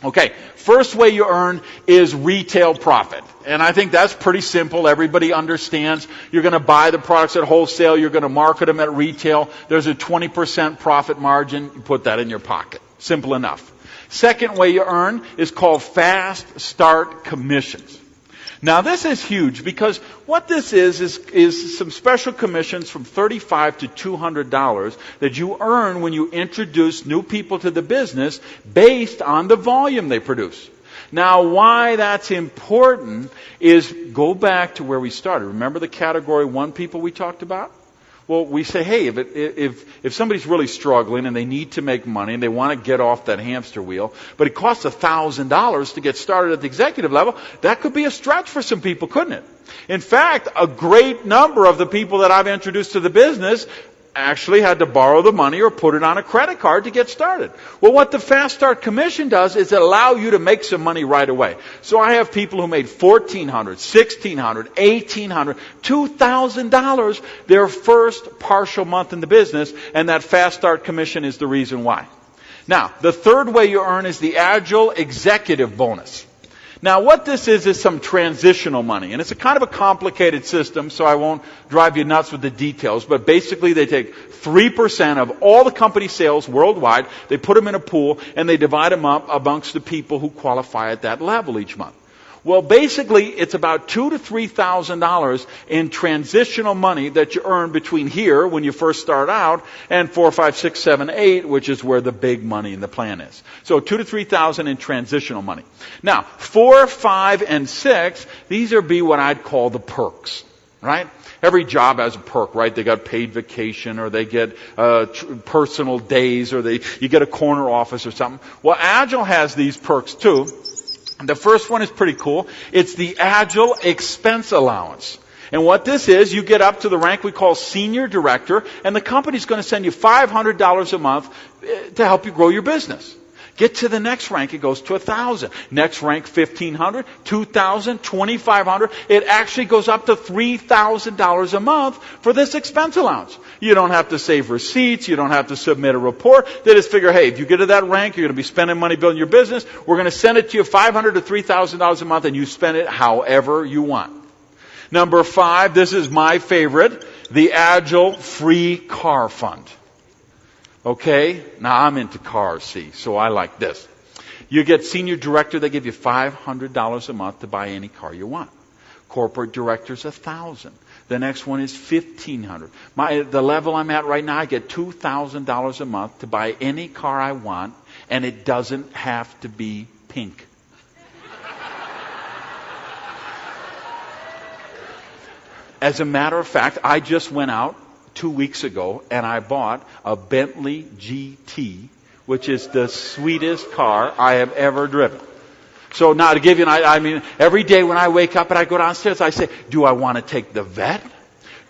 Speaker 1: Okay, first way you earn is retail profit. And I think that's pretty simple. Everybody understands. You're going to buy the products at wholesale. You're going to market them at retail. There's a 20% profit margin. You put that in your pocket. Simple enough. Second way you earn is called fast start commissions. Now this is huge because what this is some special commissions from $35 to $200 that you earn when you introduce new people to the business based on the volume they produce. Now why that's important is go back to where we started. Remember the category 1 people we talked about? Well, we say, hey, if somebody's really struggling and they need to make money and they want to get off that hamster wheel, but it costs $1,000 to get started at the executive level, that could be a stretch for some people, couldn't it? In fact, a great number of the people that I've introduced to the business actually had to borrow the money or put it on a credit card to get started. Well, what the Fast Start Commission does is allow you to make some money right away. So I have people who made $1,400, $1,600, $1,800, $2,000 their first partial month in the business, and that Fast Start Commission is the reason why. Now, the third way you earn is the Agile Executive Bonus. Now, what this is some transitional money. And it's a kind of a complicated system, so I won't drive you nuts with the details. But basically, they take 3% of all the company sales worldwide, they put them in a pool, and they divide them up amongst the people who qualify at that level each month. Well, basically, it's about $2,000 to $3,000 in transitional money that you earn between here, when you first start out, and 4, 5, 6, 7, 8, which is where the big money in the plan is. So $2,000 to $3,000 in transitional money. Now, 4, 5, and 6, these are what I'd call the perks. right? Every job has a perk, right? They got paid vacation, or they get personal days, or you get a corner office or something. Well, Agile has these perks too. The first one is pretty cool. It's the Agile expense allowance. And what this is, you get up to the rank we call senior director, and the company's going to send you $500 a month to help you grow your business. Get to the next rank, it goes to $1,000. Next rank, $1,500, $2,000, $2,500. It actually goes up to $3,000 a month for this expense allowance. You don't have to save receipts. You don't have to submit a report. They just figure, hey, if you get to that rank, you're going to be spending money building your business. We're going to send it to you $500 to $3,000 a month, and you spend it however you want. Number 5, this is my favorite, the Agile Free Car Fund. Okay? Now I'm into cars, see, so I like this. You get senior director, they give you $500 a month to buy any car you want. Corporate director's $1,000. The next one is $1,500. The level I'm at right now, I get $2,000 a month to buy any car I want, and it doesn't have to be pink. As a matter of fact, I just went out 2 weeks ago, and I bought a Bentley GT, which is the sweetest car I have ever driven. So now to give you an idea, every day when I wake up and I go downstairs, I say, do I want to take the Vet?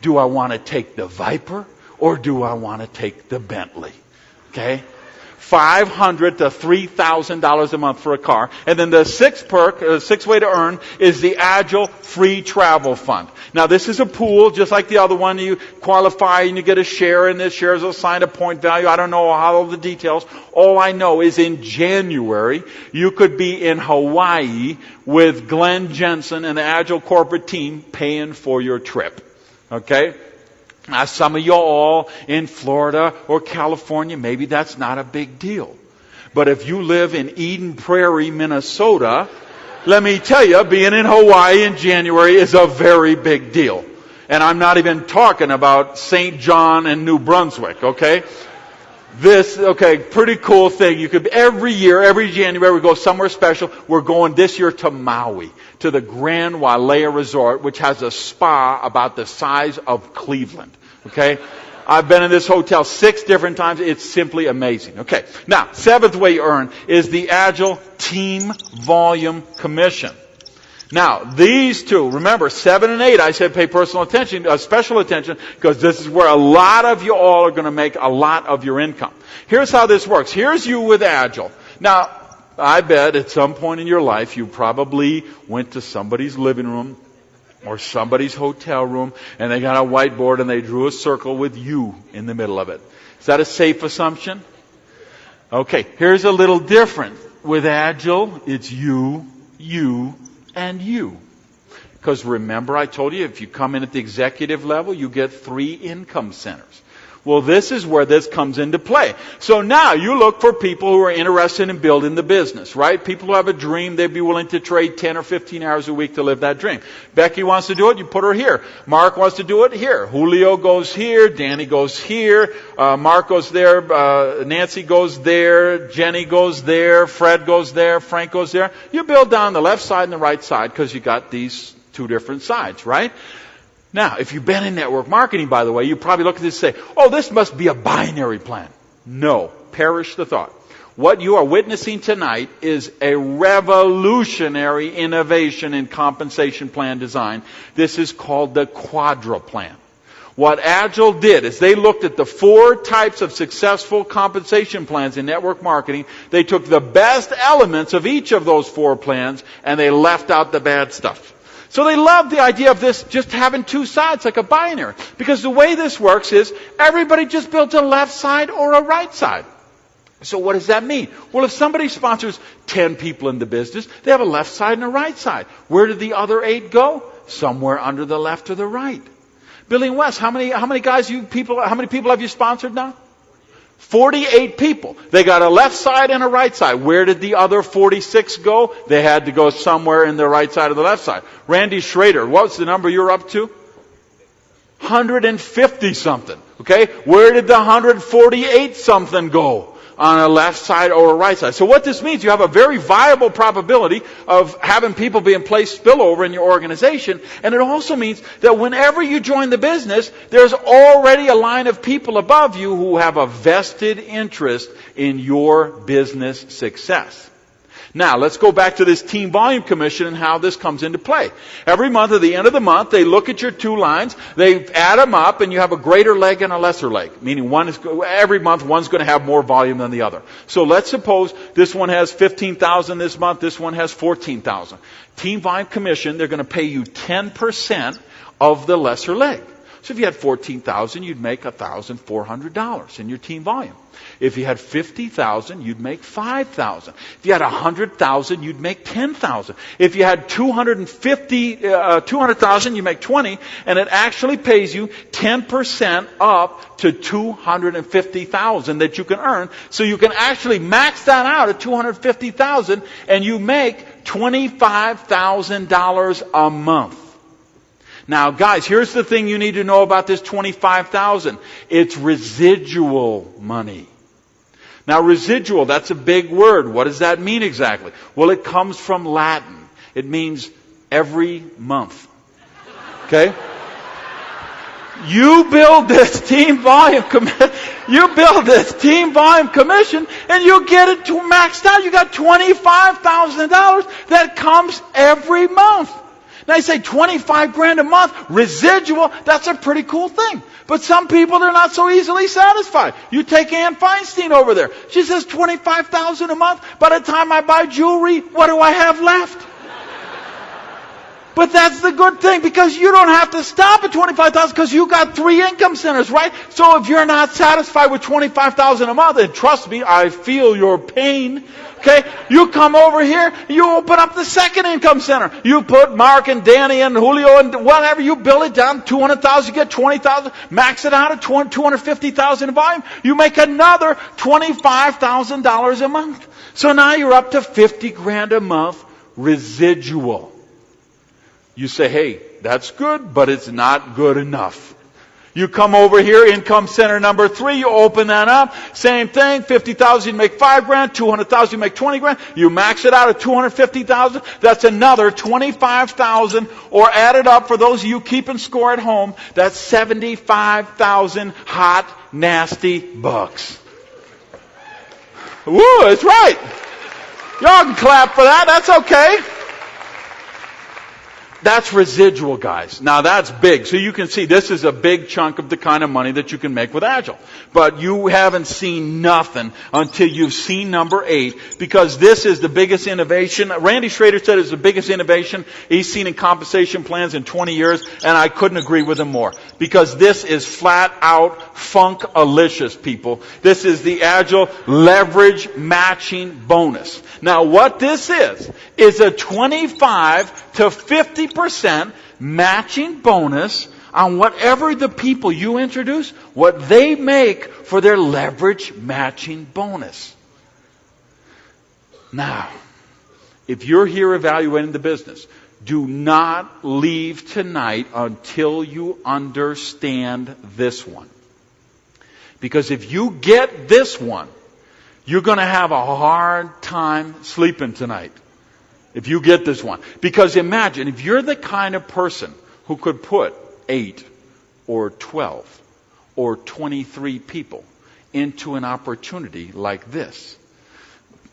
Speaker 1: Do I want to take the Viper? Or do I want to take the Bentley? Okay? $500 to $3,000 a month for a car. And then the sixth way to earn is the Agile Free Travel Fund. Now this is a pool, just like the other one. You qualify and you get a share, and this share is assigned a point value. I don't know all the details. All I know is in January, you could be in Hawaii with Glenn Jensen and the Agile corporate team paying for your trip. Okay? Now, some of you all in Florida or California, maybe that's not a big deal. But if you live in Eden Prairie, Minnesota, let me tell you, being in Hawaii in January is a very big deal. And I'm not even talking about St. John and New Brunswick, okay? Pretty cool thing. You could, every year, every January, we go somewhere special. We're going this year to Maui, to the Grand Wailea Resort, which has a spa about the size of Cleveland. Okay? I've been in this hotel 6 different times. It's simply amazing. Okay. Now, 7th way you earn is the Agile Team Volume Commission. Now, these two, remember, 7 and 8, I said pay personal attention, special attention, because this is where a lot of you all are going to make a lot of your income. Here's how this works. Here's you with Agile. Now, I bet at some point in your life you probably went to somebody's living room or somebody's hotel room, and they got a whiteboard and they drew a circle with you in the middle of it. Is that a safe assumption? Okay, here's a little different. With Agile, it's you, and you. Because remember, I told you, if you come in at the executive level, you get 3 income centers. Well, this is where this comes into play. So now you look for people who are interested in building the business, right? People who have a dream, they'd be willing to trade 10 or 15 hours a week to live that dream. Becky wants to do it, you put her here. Mark wants to do it here. Julio goes here. Danny goes here. Mark goes there. Nancy goes there. Jenny goes there. Fred goes there. Frank goes there. You build down the left side and the right side because you got these 2 different sides, right? Now, if you've been in network marketing, by the way, you probably look at this and say, oh, this must be a binary plan. No, perish the thought. What you are witnessing tonight is a revolutionary innovation in compensation plan design. This is called the Quadra Plan. What Agile did is they looked at the 4 types of successful compensation plans in network marketing. They took the best elements of each of those 4 plans, and they left out the bad stuff. So they love the idea of this just having 2 sides, like a binary. Because the way this works is everybody just builds a left side or a right side. So what does that mean? Well, if somebody sponsors 10 people in the business, they have a left side and a right side. Where did the other 8 go? Somewhere under the left or the right. Billy and Wes, how many people have you sponsored now? 48 people. They got a left side and a right side. Where did the other 46 go? They had to go somewhere in the right side or the left side. Randy Schrader, what's the number you're up to? 150 something. Okay? Where did the 148 something go? on a left side or a right side. So what this means, you have a very viable probability of having people being placed spillover in your organization. And it also means that whenever you join the business, there's already a line of people above you who have a vested interest in your business success. Now, let's go back to this team volume commission and how this comes into play. Every month, at the end of the month, they look at your two lines, they add them up, and you have a greater leg and a lesser leg. Meaning every month, one's going to have more volume than the other. So let's suppose this one has 15,000 this month, this one has 14,000. Team volume commission, they're going to pay you 10% of the lesser leg. So if you had 14,000, you'd make $1,400 in your team volume. If you had 50,000, you'd make 5,000. If you had 100,000, you'd make 10,000. If you had 200,000, you make 20, and it actually pays you 10% up to 250,000 that you can earn. So you can actually max that out at 250,000, and you make $25,000 a month. Now, guys, here's the thing you need to know about this 25,000. It's residual money. Now, residual, that's a big word. What does that mean exactly? Well, it comes from Latin. It means every month. Okay? You build this team volume commission, and you get it to maxed out. You got $25,000 that comes every month. Now you say 25 grand a month, residual, that's a pretty cool thing. But some people, they're not so easily satisfied. You take Ann Feinstein over there. She says 25,000 a month. By the time I buy jewelry, what do I have left? But that's the good thing, because you don't have to stop at 25,000 because you got 3 income centers, right? So if you're not satisfied with 25,000 a month, and trust me, I feel your pain. Okay, you come over here, you open up the second income center. You put Mark and Danny and Julio and whatever, you build it down, 200,000, you get 20,000, max it out at 250,000 in volume. You make another $25,000 a month. So now you're up to 50 grand a month residual. You say, hey, that's good, but it's not good enough. You come over here, income center number 3, you open that up, same thing, 50,000, you make 5 grand, 200,000, you make 20 grand, you max it out at 250,000, that's another 25,000, or add it up for those of you keeping score at home, that's 75,000 hot, nasty bucks. Woo, that's right. Y'all can clap for that, that's okay. That's residual, guys. Now that's big. So you can see this is a big chunk of the kind of money that you can make with Agile. But you haven't seen nothing until you've seen number 8, because this is the biggest innovation. Randy Schrader said it's the biggest innovation he's seen in compensation plans in 20 years, and I couldn't agree with him more. Because this is flat out funk-alicious, people. This is the Agile leverage matching bonus. Now what this is a 25 to 50% matching bonus on whatever the people you introduce, what they make for their leverage matching bonus. Now, if you're here evaluating the business, do not leave tonight until you understand this one. Because if you get this one, you're going to have a hard time sleeping tonight. If you get this one. Because imagine, if you're the kind of person who could put 8 or 12 or 23 people into an opportunity like this.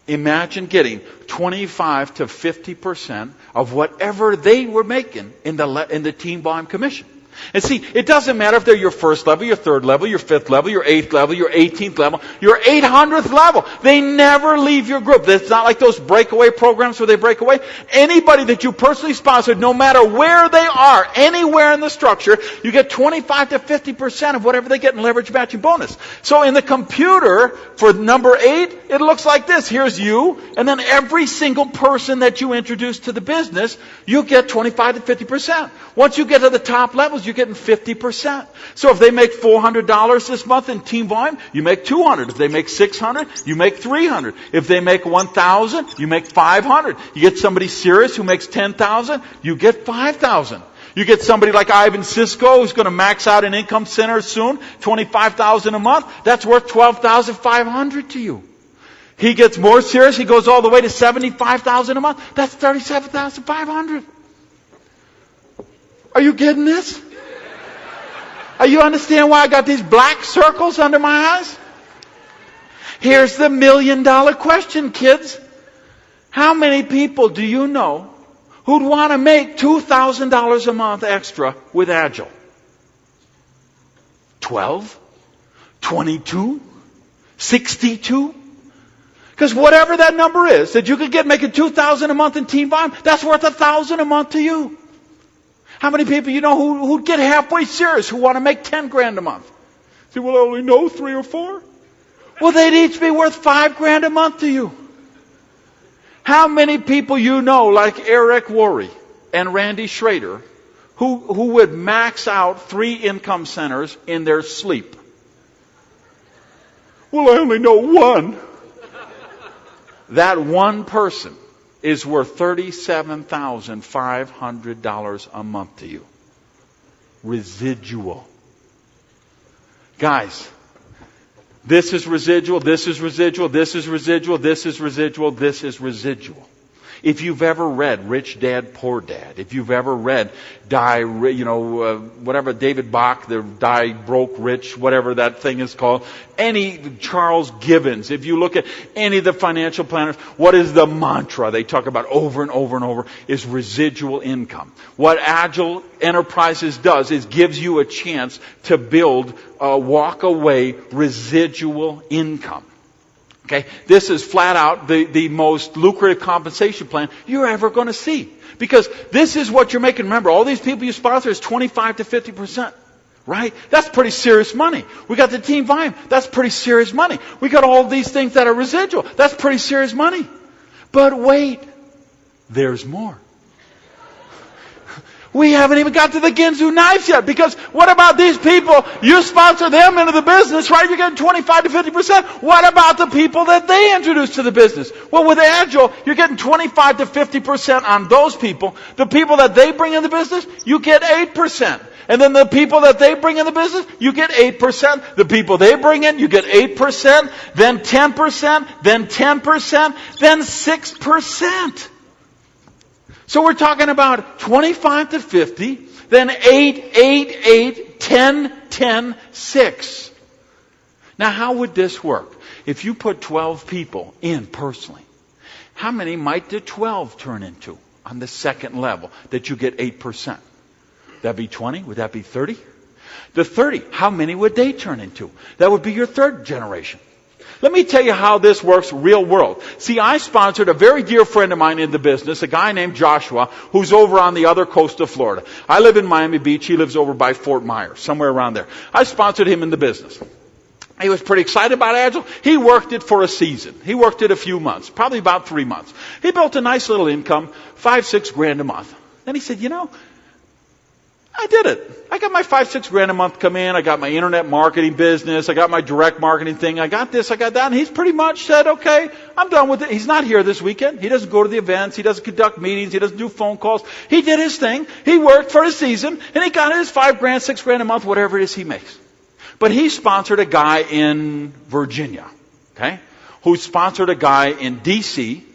Speaker 1: Imagine getting 25 to 50% of whatever they were making in the team volume commission. And see, it doesn't matter if they're your first level, your third level, your fifth level, your 8th level, your 18th level, your 800th level. They never leave your group. It's not like those breakaway programs where they break away. Anybody that you personally sponsored, no matter where they are, anywhere in the structure, you get 25 to 50% of whatever they get in leverage matching bonus. So in the computer, for number 8, it looks like this. Here's you, and then every single person that you introduce to the business, you get 25 to 50%. Once you get to the top levels, you're getting 50%. So if they make $400 this month in team volume, you make $200. If they make $600, you make $300. If they make $1,000, you make $500. You get somebody serious who makes $10,000, you get $5,000. You get somebody like Ivan Cisco who's going to max out an income center soon, $25,000 a month. That's worth $12,500 to you. He gets more serious. He goes all the way to $75,000 a month. That's $37,500. Are you getting this? Are you understand why I got these black circles under my eyes? Here's the $1 million question, kids. How many people do you know who'd want to make $2,000 a month extra with Agile? 12? 22? 62? Because whatever that number is that you could get making $2,000 a month in team volume, that's worth $1,000 a month to you. How many people you know who'd get halfway serious, who want to make $10,000 a month? Say, well, I only know 3 or 4. Well, they'd each be worth $5,000 a month to you. How many people you know, like Eric Worre and Randy Schrader, who would max out 3 income centers in their sleep? Well, I only know 1. That one person is worth $37,500 a month to you. Residual. Guys, this is residual, this is residual, this is residual, this is residual, this is residual. If you've ever read Rich Dad, Poor Dad, if you've ever read whatever David Bach, the Die Broke Rich, whatever that thing is called, any Charles Gibbons, if you look at any of the financial planners, what is the mantra they talk about over and over and over is residual income. What Agile Enterprises does is gives you a chance to build walk away residual income. Okay, this is flat out the most lucrative compensation plan you're ever going to see. Because this is what you're making. Remember, all these people you sponsor is 25 to 50%. Right? That's pretty serious money. We got the team volume. That's pretty serious money. We got all these things that are residual. That's pretty serious money. But wait, there's more. We haven't even got to the Ginsu knives yet, because what about these people? You sponsor them into the business, right? You're getting 25 to 50%. What about the people that they introduce to the business? Well, with Agile, you're getting 25 to 50% on those people. The people that they bring in the business, you get 8%. And then the people that they bring in the business, you get 8%. The people they bring in, you get 8%, then 10%, then 10%, then 6%. So we're talking about 25 to 50, then 8, 8, 8, 10, 10, 6. Now, how would this work? If you put 12 people in personally, how many might the 12 turn into on the second level that you get 8%? That'd be 20? Would that be 30? The 30, how many would they turn into? That would be your third generation. Let me tell you how this works real world. See, I sponsored a very dear friend of mine in the business, a guy named Joshua, who's over on the other coast of Florida. I live in Miami Beach. He lives over by Fort Myers, somewhere around there. I sponsored him in the business. He was pretty excited about Agile. He worked it for a season. He worked it a few months, probably about 3 months. He built a nice little income, $5-6 grand a month. Then he said, I did it. I got my $5-6 grand a month come in. I got my internet marketing business. I got my direct marketing thing. I got this, I got that. And he's pretty much said, okay, I'm done with it. He's not here this weekend. He doesn't go to the events. He doesn't conduct meetings. He doesn't do phone calls. He did his thing. He worked for a season and he got his $5 grand, $6 grand a month, whatever it is he makes. But he sponsored a guy in Virginia, okay, who sponsored a guy in D.C.,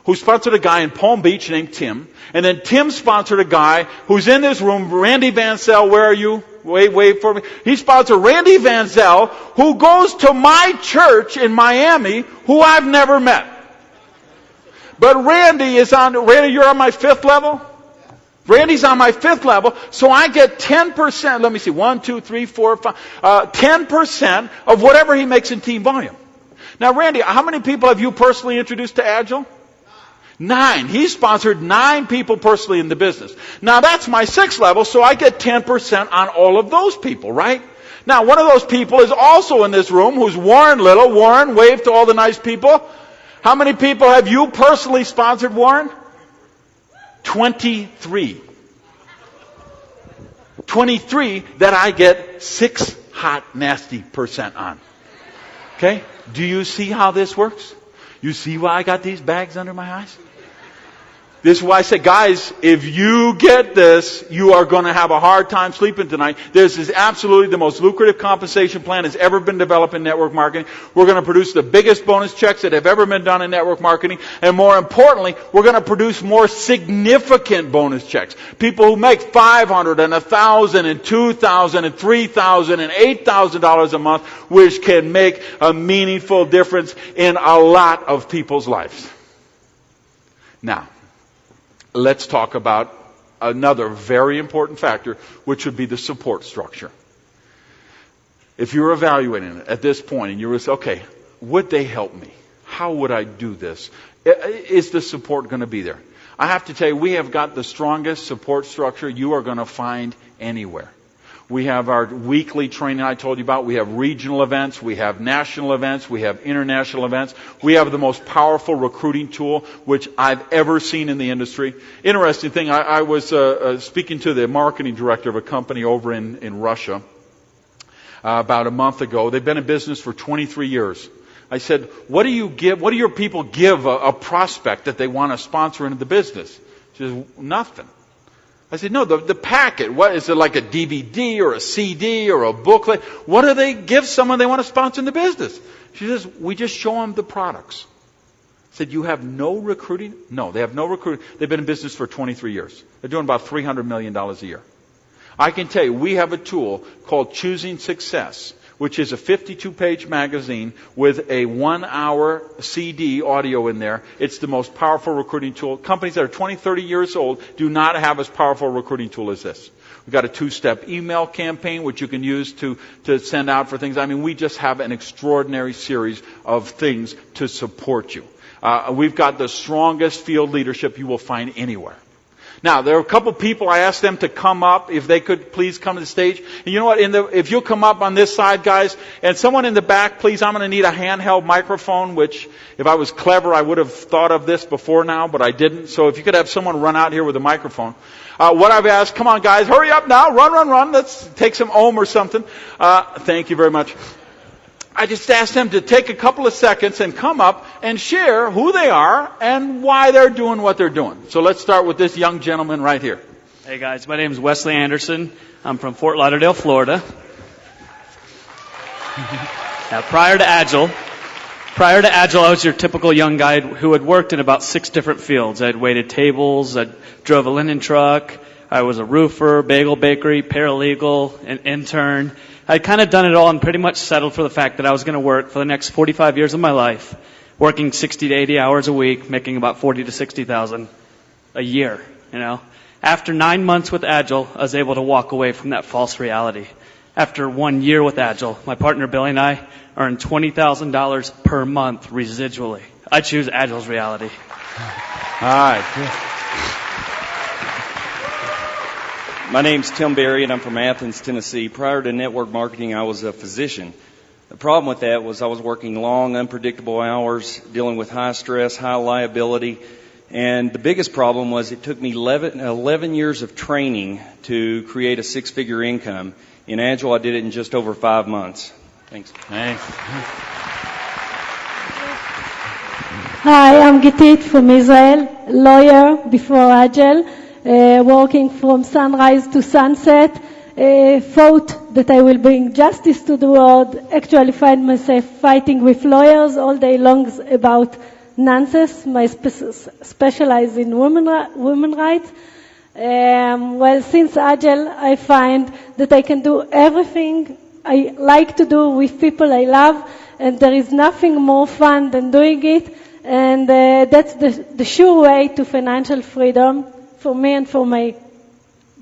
Speaker 1: who sponsored a guy in Palm Beach named Tim. And then Tim sponsored a guy who's in this room, Randy Van Zell. Where are you? Wait for me. He sponsored Randy Van Zell, who goes to my church in Miami, who I've never met. But Randy, you're on my 5th level? Randy's on my 5th level, so I get 10%. Let me see, 1, 2, 3, 4, 5, 10% of whatever he makes in team volume. Now, Randy, how many people have you personally introduced to Agile? 9. He sponsored 9 people personally in the business. Now that's my 6th level, so I get 10% on all of those people, right? Now one of those people is also in this room, who's Warren Little. Warren, wave to all the nice people. How many people have you personally sponsored, Warren? 23. 23 that I get 6 hot, nasty % on. Okay? Do you see how this works? You see why I got these bags under my eyes? This is why I say, guys, if you get this, you are going to have a hard time sleeping tonight. This is absolutely the most lucrative compensation plan that's ever been developed in network marketing. We're going to produce the biggest bonus checks that have ever been done in network marketing. And more importantly, we're going to produce more significant bonus checks. People who make $500 and $1,000 and $2,000 and $3,000 and $8,000 a month, which can make a meaningful difference in a lot of people's lives. Now, let's talk about another very important factor, which would be the support structure. If you're evaluating it at this point and you're saying, okay, would they help me? How would I do this? Is the support going to be there? I have to tell you, we have got the strongest support structure you are going to find anywhere. We have our weekly training I told you about. We have regional events. We have national events. We have international events. We have the most powerful recruiting tool which I've ever seen in the industry. Interesting thing, I was speaking to the marketing director of a company over in Russia about a month ago. They've been in business for 23 years. I said, what do your people give a prospect that they want to sponsor into the business? She says, nothing. I said, no, the packet. What is it, like a DVD or a CD or a booklet? What do they give someone they want to sponsor in the business? She says, we just show them the products. I said, you have no recruiting? No, they have no recruiting. They've been in business for 23 years. They're doing about $300 million a year. I can tell you, we have a tool called Choosing Success, which is a 52-page magazine with a 1-hour CD audio in there. It's the most powerful recruiting tool. Companies that are 20, 30 years old do not have as powerful a recruiting tool as this. We've got a 2-step email campaign, which you can use to send out for things. I mean, we just have an extraordinary series of things to support you. We've got the strongest field leadership you will find anywhere. Now, there are a couple people, I asked them to come up, if they could please come to the stage. And you know what, if you'll come up on this side, guys, and someone in the back, please, I'm going to need a handheld microphone, which, if I was clever, I would have thought of this before now, but I didn't. So if you could have someone run out here with a microphone. What I've asked, come on, guys, hurry up now, run. Let's take some ohm or something. Thank you very much. I just asked them to take a couple of seconds and come up and share who they are and why they're doing what they're doing. So let's start with this young gentleman right here.
Speaker 2: Hey guys, my name is Wesley Anderson. I'm from Fort Lauderdale, Florida. Now, prior to Agile, I was your typical young guy who had worked in about 6 different fields. I'd waited tables, I drove a linen truck, I was a roofer, bagel bakery, paralegal, an intern. I'd kind of done it all and pretty much settled for the fact that I was going to work for the next 45 years of my life, working 60 to 80 hours a week, making about 40 to 60,000 a year, you know. After 9 months with Agile, I was able to walk away from that false reality. After 1 year with Agile, my partner Billy and I earned $20,000 per month residually. I choose Agile's reality.
Speaker 1: All right.
Speaker 3: My name's Tim Berry, and I'm from Athens, Tennessee. Prior to network marketing, I was a physician. The problem with that was I was working long, unpredictable hours, dealing with high stress, high liability. And the biggest problem was it took me 11 years of training to create a 6-figure income. In Agile, I did it in just over 5 months. Thanks.
Speaker 4: Hi, I'm Gitit from Israel, lawyer before Agile. Working from sunrise to sunset, thought that I will bring justice to the world, actually find myself fighting with lawyers all day long about nonsense. My specialize in women rights. Well, since Agile, I find that I can do everything I like to do with people I love, and there is nothing more fun than doing it, and that's the sure way to financial freedom for me and for my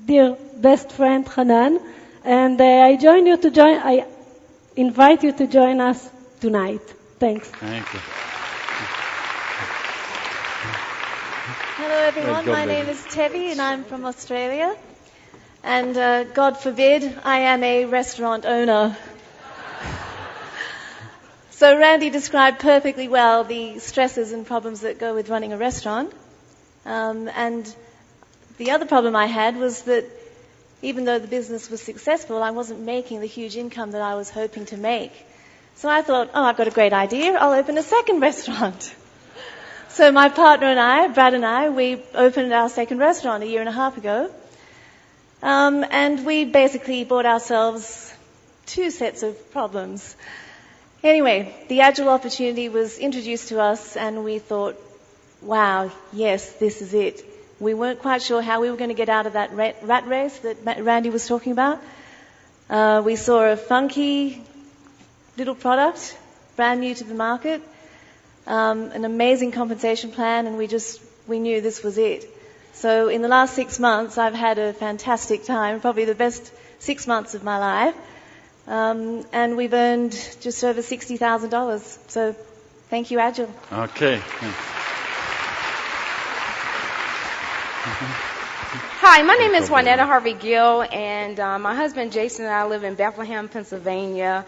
Speaker 4: dear best friend Hanan, and I invite you to join us tonight. Thanks.
Speaker 1: Thank you.
Speaker 5: Hello everyone, my name is Tevi and I'm from Australia, and God forbid I am a restaurant owner. So Randy described perfectly well the stresses and problems that go with running a restaurant, and the other problem I had was that even though the business was successful, I wasn't making the huge income that I was hoping to make. So I thought, I've got a great idea. I'll open a second restaurant. So my partner and I, Brad and I, we opened our second restaurant a year and a half ago. And we basically bought ourselves 2 sets of problems. Anyway, the Agile opportunity was introduced to us and we thought, wow, yes, this is it. We weren't quite sure how we were going to get out of that rat race that Randy was talking about. We saw a funky little product, brand new to the market, an amazing compensation plan, and we knew this was it. So in the last 6 months, I've had a fantastic time, probably the best 6 months of my life. And we've earned just over $60,000. So thank you, Agile.
Speaker 1: Okay.
Speaker 6: Hi, my name is Juanetta Harvey-Gill, and my husband Jason and I live in Bethlehem, Pennsylvania.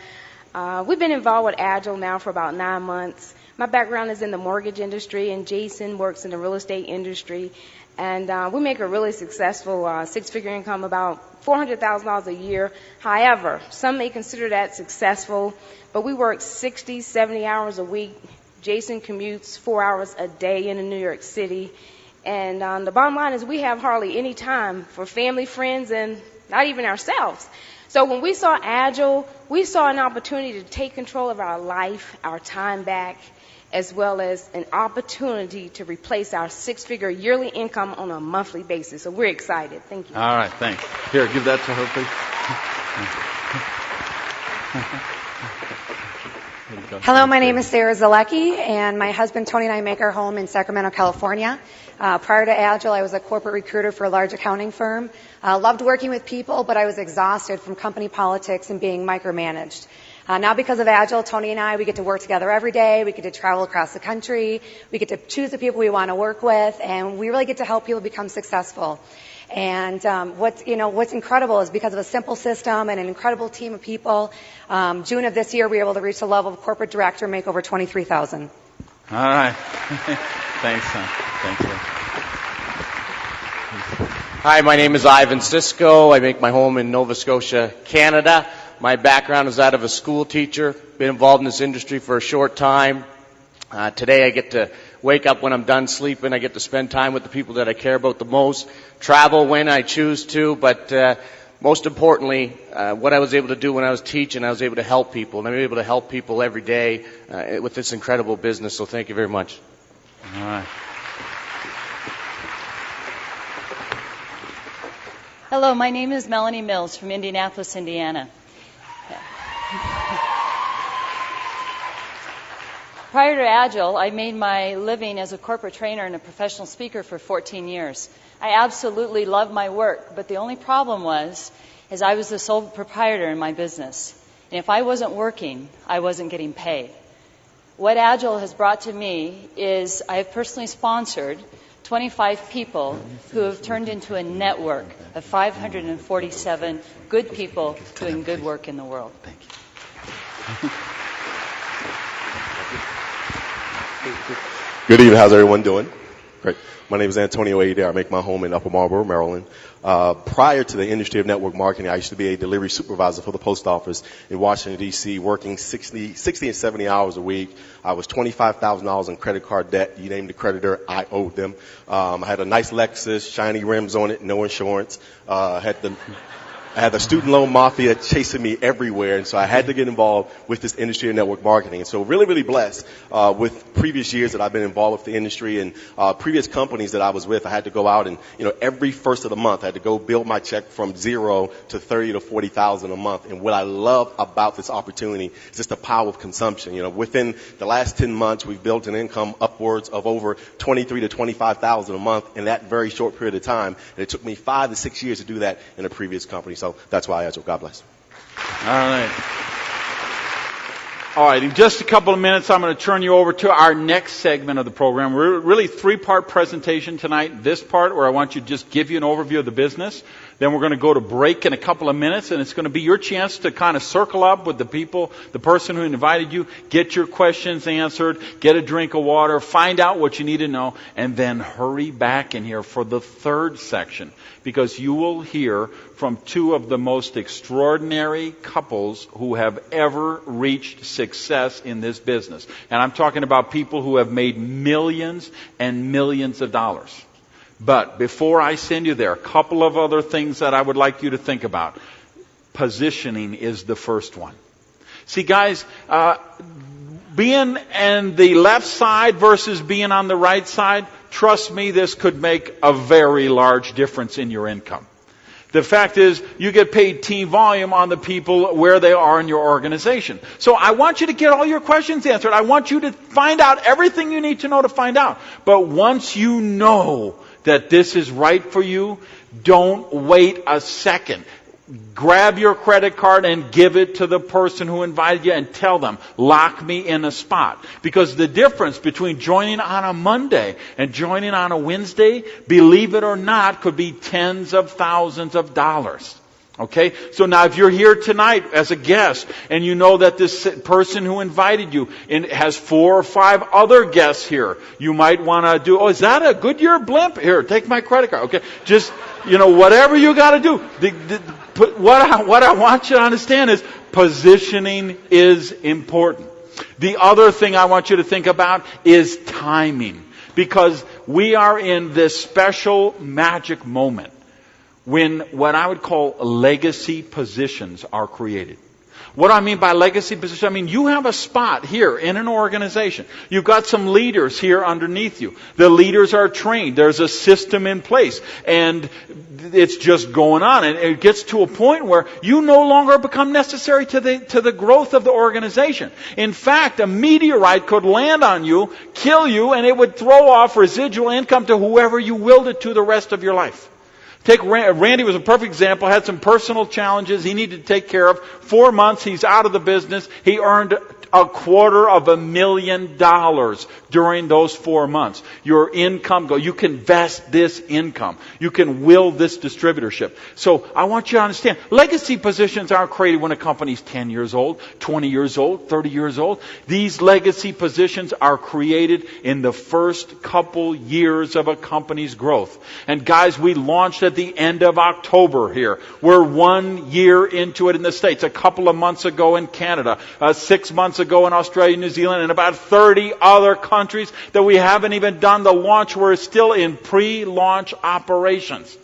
Speaker 6: We've been involved with Agile now for about 9 months. My background is in the mortgage industry, and Jason works in the real estate industry. And we make a really successful 6-figure income, about $400,000 a year. However, some may consider that successful, but we work 60, 70 hours a week. Jason commutes 4 hours a day into New York City. And the bottom line is we have hardly any time for family, friends, and not even ourselves. So when we saw Agile, we saw an opportunity to take control of our life, our time back, as well as an opportunity to replace our 6-figure yearly income on a monthly basis. So we're excited. Thank you.
Speaker 1: All right, thanks. Here, give that to her, please.
Speaker 7: Hello, my name is Sarah Zalecki, and my husband Tony and I make our home in Sacramento, California. Prior to Agile, I was a corporate recruiter for a large accounting firm. Loved working with people, but I was exhausted from company politics and being micromanaged. Now because of Agile, Tony and I, we get to work together every day. We get to travel across the country. We get to choose the people we want to work with, and we really get to help people become successful. And what's incredible is because of a simple system and an incredible team of people, June of this year, we were able to reach the level of corporate director, make over $23,000.
Speaker 1: All right. Thanks, son. Thank you.
Speaker 8: Hi, my name is Ivan Sisko. I make my home in Nova Scotia, Canada. My background is that of a school teacher. Been involved in this industry for a short time. Today I get to wake up when I'm done sleeping. I get to spend time with the people that I care about the most. Travel when I choose to, but most importantly, what I was able to do when I was teaching, I was able to help people. And I'm able to help people every day with this incredible business. So thank you very much.
Speaker 1: All right.
Speaker 9: Hello, my name is Melanie Mills from Indianapolis, Indiana. Prior to Agile, I made my living as a corporate trainer and a professional speaker for 14 years. I absolutely love my work, but the only problem is I was the sole proprietor in my business. And if I wasn't working, I wasn't getting paid. What Agile has brought to me is I have personally sponsored 25 people who have turned into a network of 547 good people doing good work in the world.
Speaker 1: Thank you.
Speaker 10: Good evening. How's everyone doing? Great. My name is Antonio Adair. I make my home in Upper Marlboro, Maryland. Prior to the industry of network marketing, I used to be a delivery supervisor for the post office in Washington, D.C., working 60 and 70 hours a week. I was $25,000 in credit card debt. You name the creditor, I owed them. I had a nice Lexus, shiny rims on it, no insurance. I had the student loan mafia chasing me everywhere, and so I had to get involved with this industry of network marketing. And so really, really blessed with previous years that I've been involved with the industry and previous companies that I was with. I had to go out and, every first of the month, I had to go build my check from 0 to 30 to 40,000 a month. And what I love about this opportunity is just the power of consumption. Within the last 10 months, we've built an income upwards of over 23 to 25,000 a month in that very short period of time. And it took me 5 to 6 years to do that in a previous company. So that's why I asked. God bless.
Speaker 1: All right. All right. In just a couple of minutes, I'm going to turn you over to our next segment of the program. We're really 3-part presentation tonight. This part where I want you to just give you an overview of the business. Then we're going to go to break in a couple of minutes, and it's going to be your chance to kind of circle up with the people, the person who invited you, get your questions answered, get a drink of water, find out what you need to know, and then hurry back in here for the third section, because you will hear from two of the most extraordinary couples who have ever reached success in this business. And I'm talking about people who have made millions and millions of dollars. But before I send you there, a couple of other things that I would like you to think about. Positioning is the first one. See, guys, being on the left side versus being on the right side, trust me, this could make a very large difference in your income. The fact is, you get paid team volume on the people where they are in your organization. So I want you to get all your questions answered. I want you to find out everything you need to know to find out. But once you know that this is right for you, don't wait a second. Grab your credit card and give it to the person who invited you and tell them, lock me in a spot. Because the difference between joining on a Monday and joining on a Wednesday, believe it or not, could be tens of thousands of dollars. Okay? So now if you're here tonight as a guest and you know that this person who invited you has 4 or 5 other guests here, you might want to do, is that a Goodyear blimp? Here, take my credit card. Okay? Just, whatever you got to do. What I want you to understand is positioning is important. The other thing I want you to think about is timing. Because we are in this special magic moment when what I would call legacy positions are created. What do I mean by legacy position? I mean, you have a spot here in an organization. You've got some leaders here underneath you. The leaders are trained. There's a system in place. And it's just going on. And it gets to a point where you no longer become necessary to the growth of the organization. In fact, a meteorite could land on you, kill you, and it would throw off residual income to whoever you willed it to the rest of your life. Take Randy was a perfect example, had some personal challenges he needed to take care of. 4 months, he's out of the business. He earned $250,000 during those 4 months. Your income you can vest this income. You can will this distributorship. So I want you to understand, legacy positions aren't created when a company's 10 years old, 20 years old, 30 years old. These legacy positions are created in the first couple years of a company's growth. And guys, we launched at the end of October here. We're 1 year into it in the States, a couple of months ago in Canada, 6 months ago in Australia, New Zealand, and about 30 other countries that we haven't even done the launch. We're still in pre-launch operations.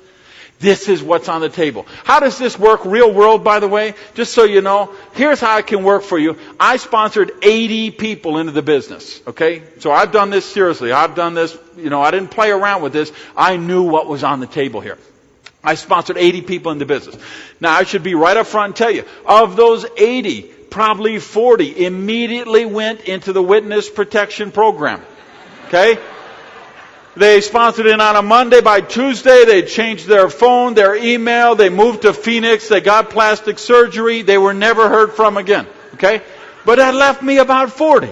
Speaker 1: This is what's on the table. How does this work real world, by the way? Just so you know, here's how it can work for you. I sponsored 80 people into the business, okay? So I've done this seriously. I've done this, I didn't play around with this. I knew what was on the table here. I sponsored 80 people in the business. Now, I should be right up front and tell you, of those 80, probably 40 immediately went into the witness protection program. Okay? They sponsored it on a Monday. By Tuesday, they changed their phone, their email. They moved to Phoenix. They got plastic surgery. They were never heard from again. Okay? But that left me about 40.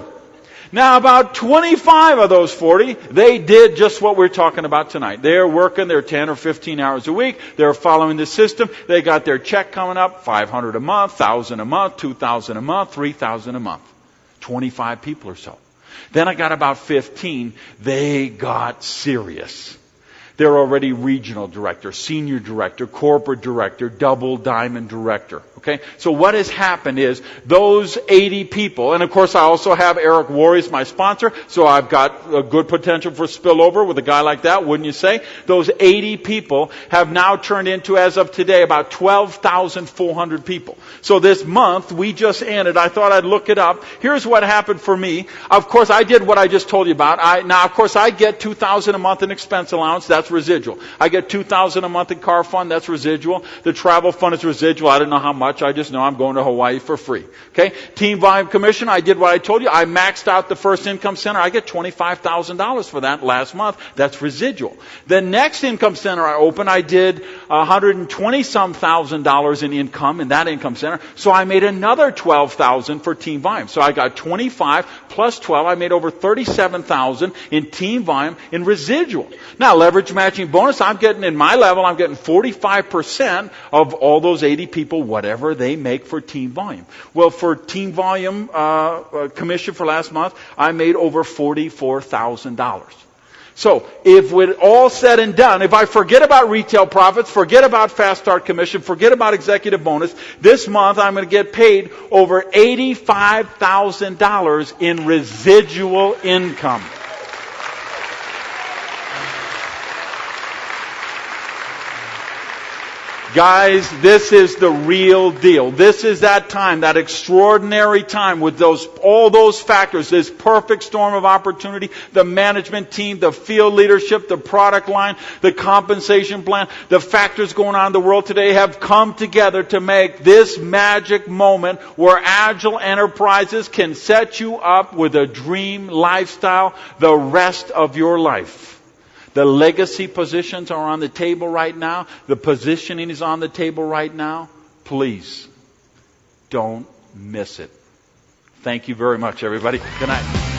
Speaker 1: Now, about 25 of those 40, they did just what we're talking about tonight. They're working their 10 or 15 hours a week. They're following the system. They got their check coming up, $500 a month, $1,000 a month, $2,000 a month, $3,000 a month. 25 people or so. Then I got about 15. They got serious. They're already regional director, senior director, corporate director, double diamond director. Okay? So what has happened is those 80 people, and of course I also have Eric Warriors, my sponsor, so I've got a good potential for spillover with a guy like that, wouldn't you say? Those 80 people have now turned into, as of today, about 12,400 people. So this month, we just ended, I thought I'd look it up. Here's what happened for me. Of course, I did what I just told you about. Now, of course, I get $2,000 a month in expense allowance. That's residual. I get $2,000 a month in car fund. That's residual. The travel fund is residual. I don't know how much. I just know I'm going to Hawaii for free. Okay? Team volume commission. I did what I told you. I maxed out the first income center. I get $25,000 for that last month. That's residual. The next income center I opened, I did $120-some thousand in income in that income center. So I made another $12,000 for team volume. So I got 25 plus 12. I made over $37,000 in team volume in residual. Now, leverage matching bonus, I'm getting, in my level, I'm getting 45% of all those 80 people, whatever they make for team volume. Well, for team volume commission for last month, I made over $44,000. So, if we're all said and done, if I forget about retail profits, forget about fast start commission, forget about executive bonus, this month I'm going to get paid over $85,000 in residual income. Guys, this is the real deal. This is that time, that extraordinary time with all those factors, this perfect storm of opportunity, the management team, the field leadership, the product line, the compensation plan, the factors going on in the world today have come together to make this magic moment where Agile Enterprises can set you up with a dream lifestyle the rest of your life. The legacy positions are on the table right now. The positioning is on the table right now. Please, don't miss it. Thank you very much, everybody. Good night.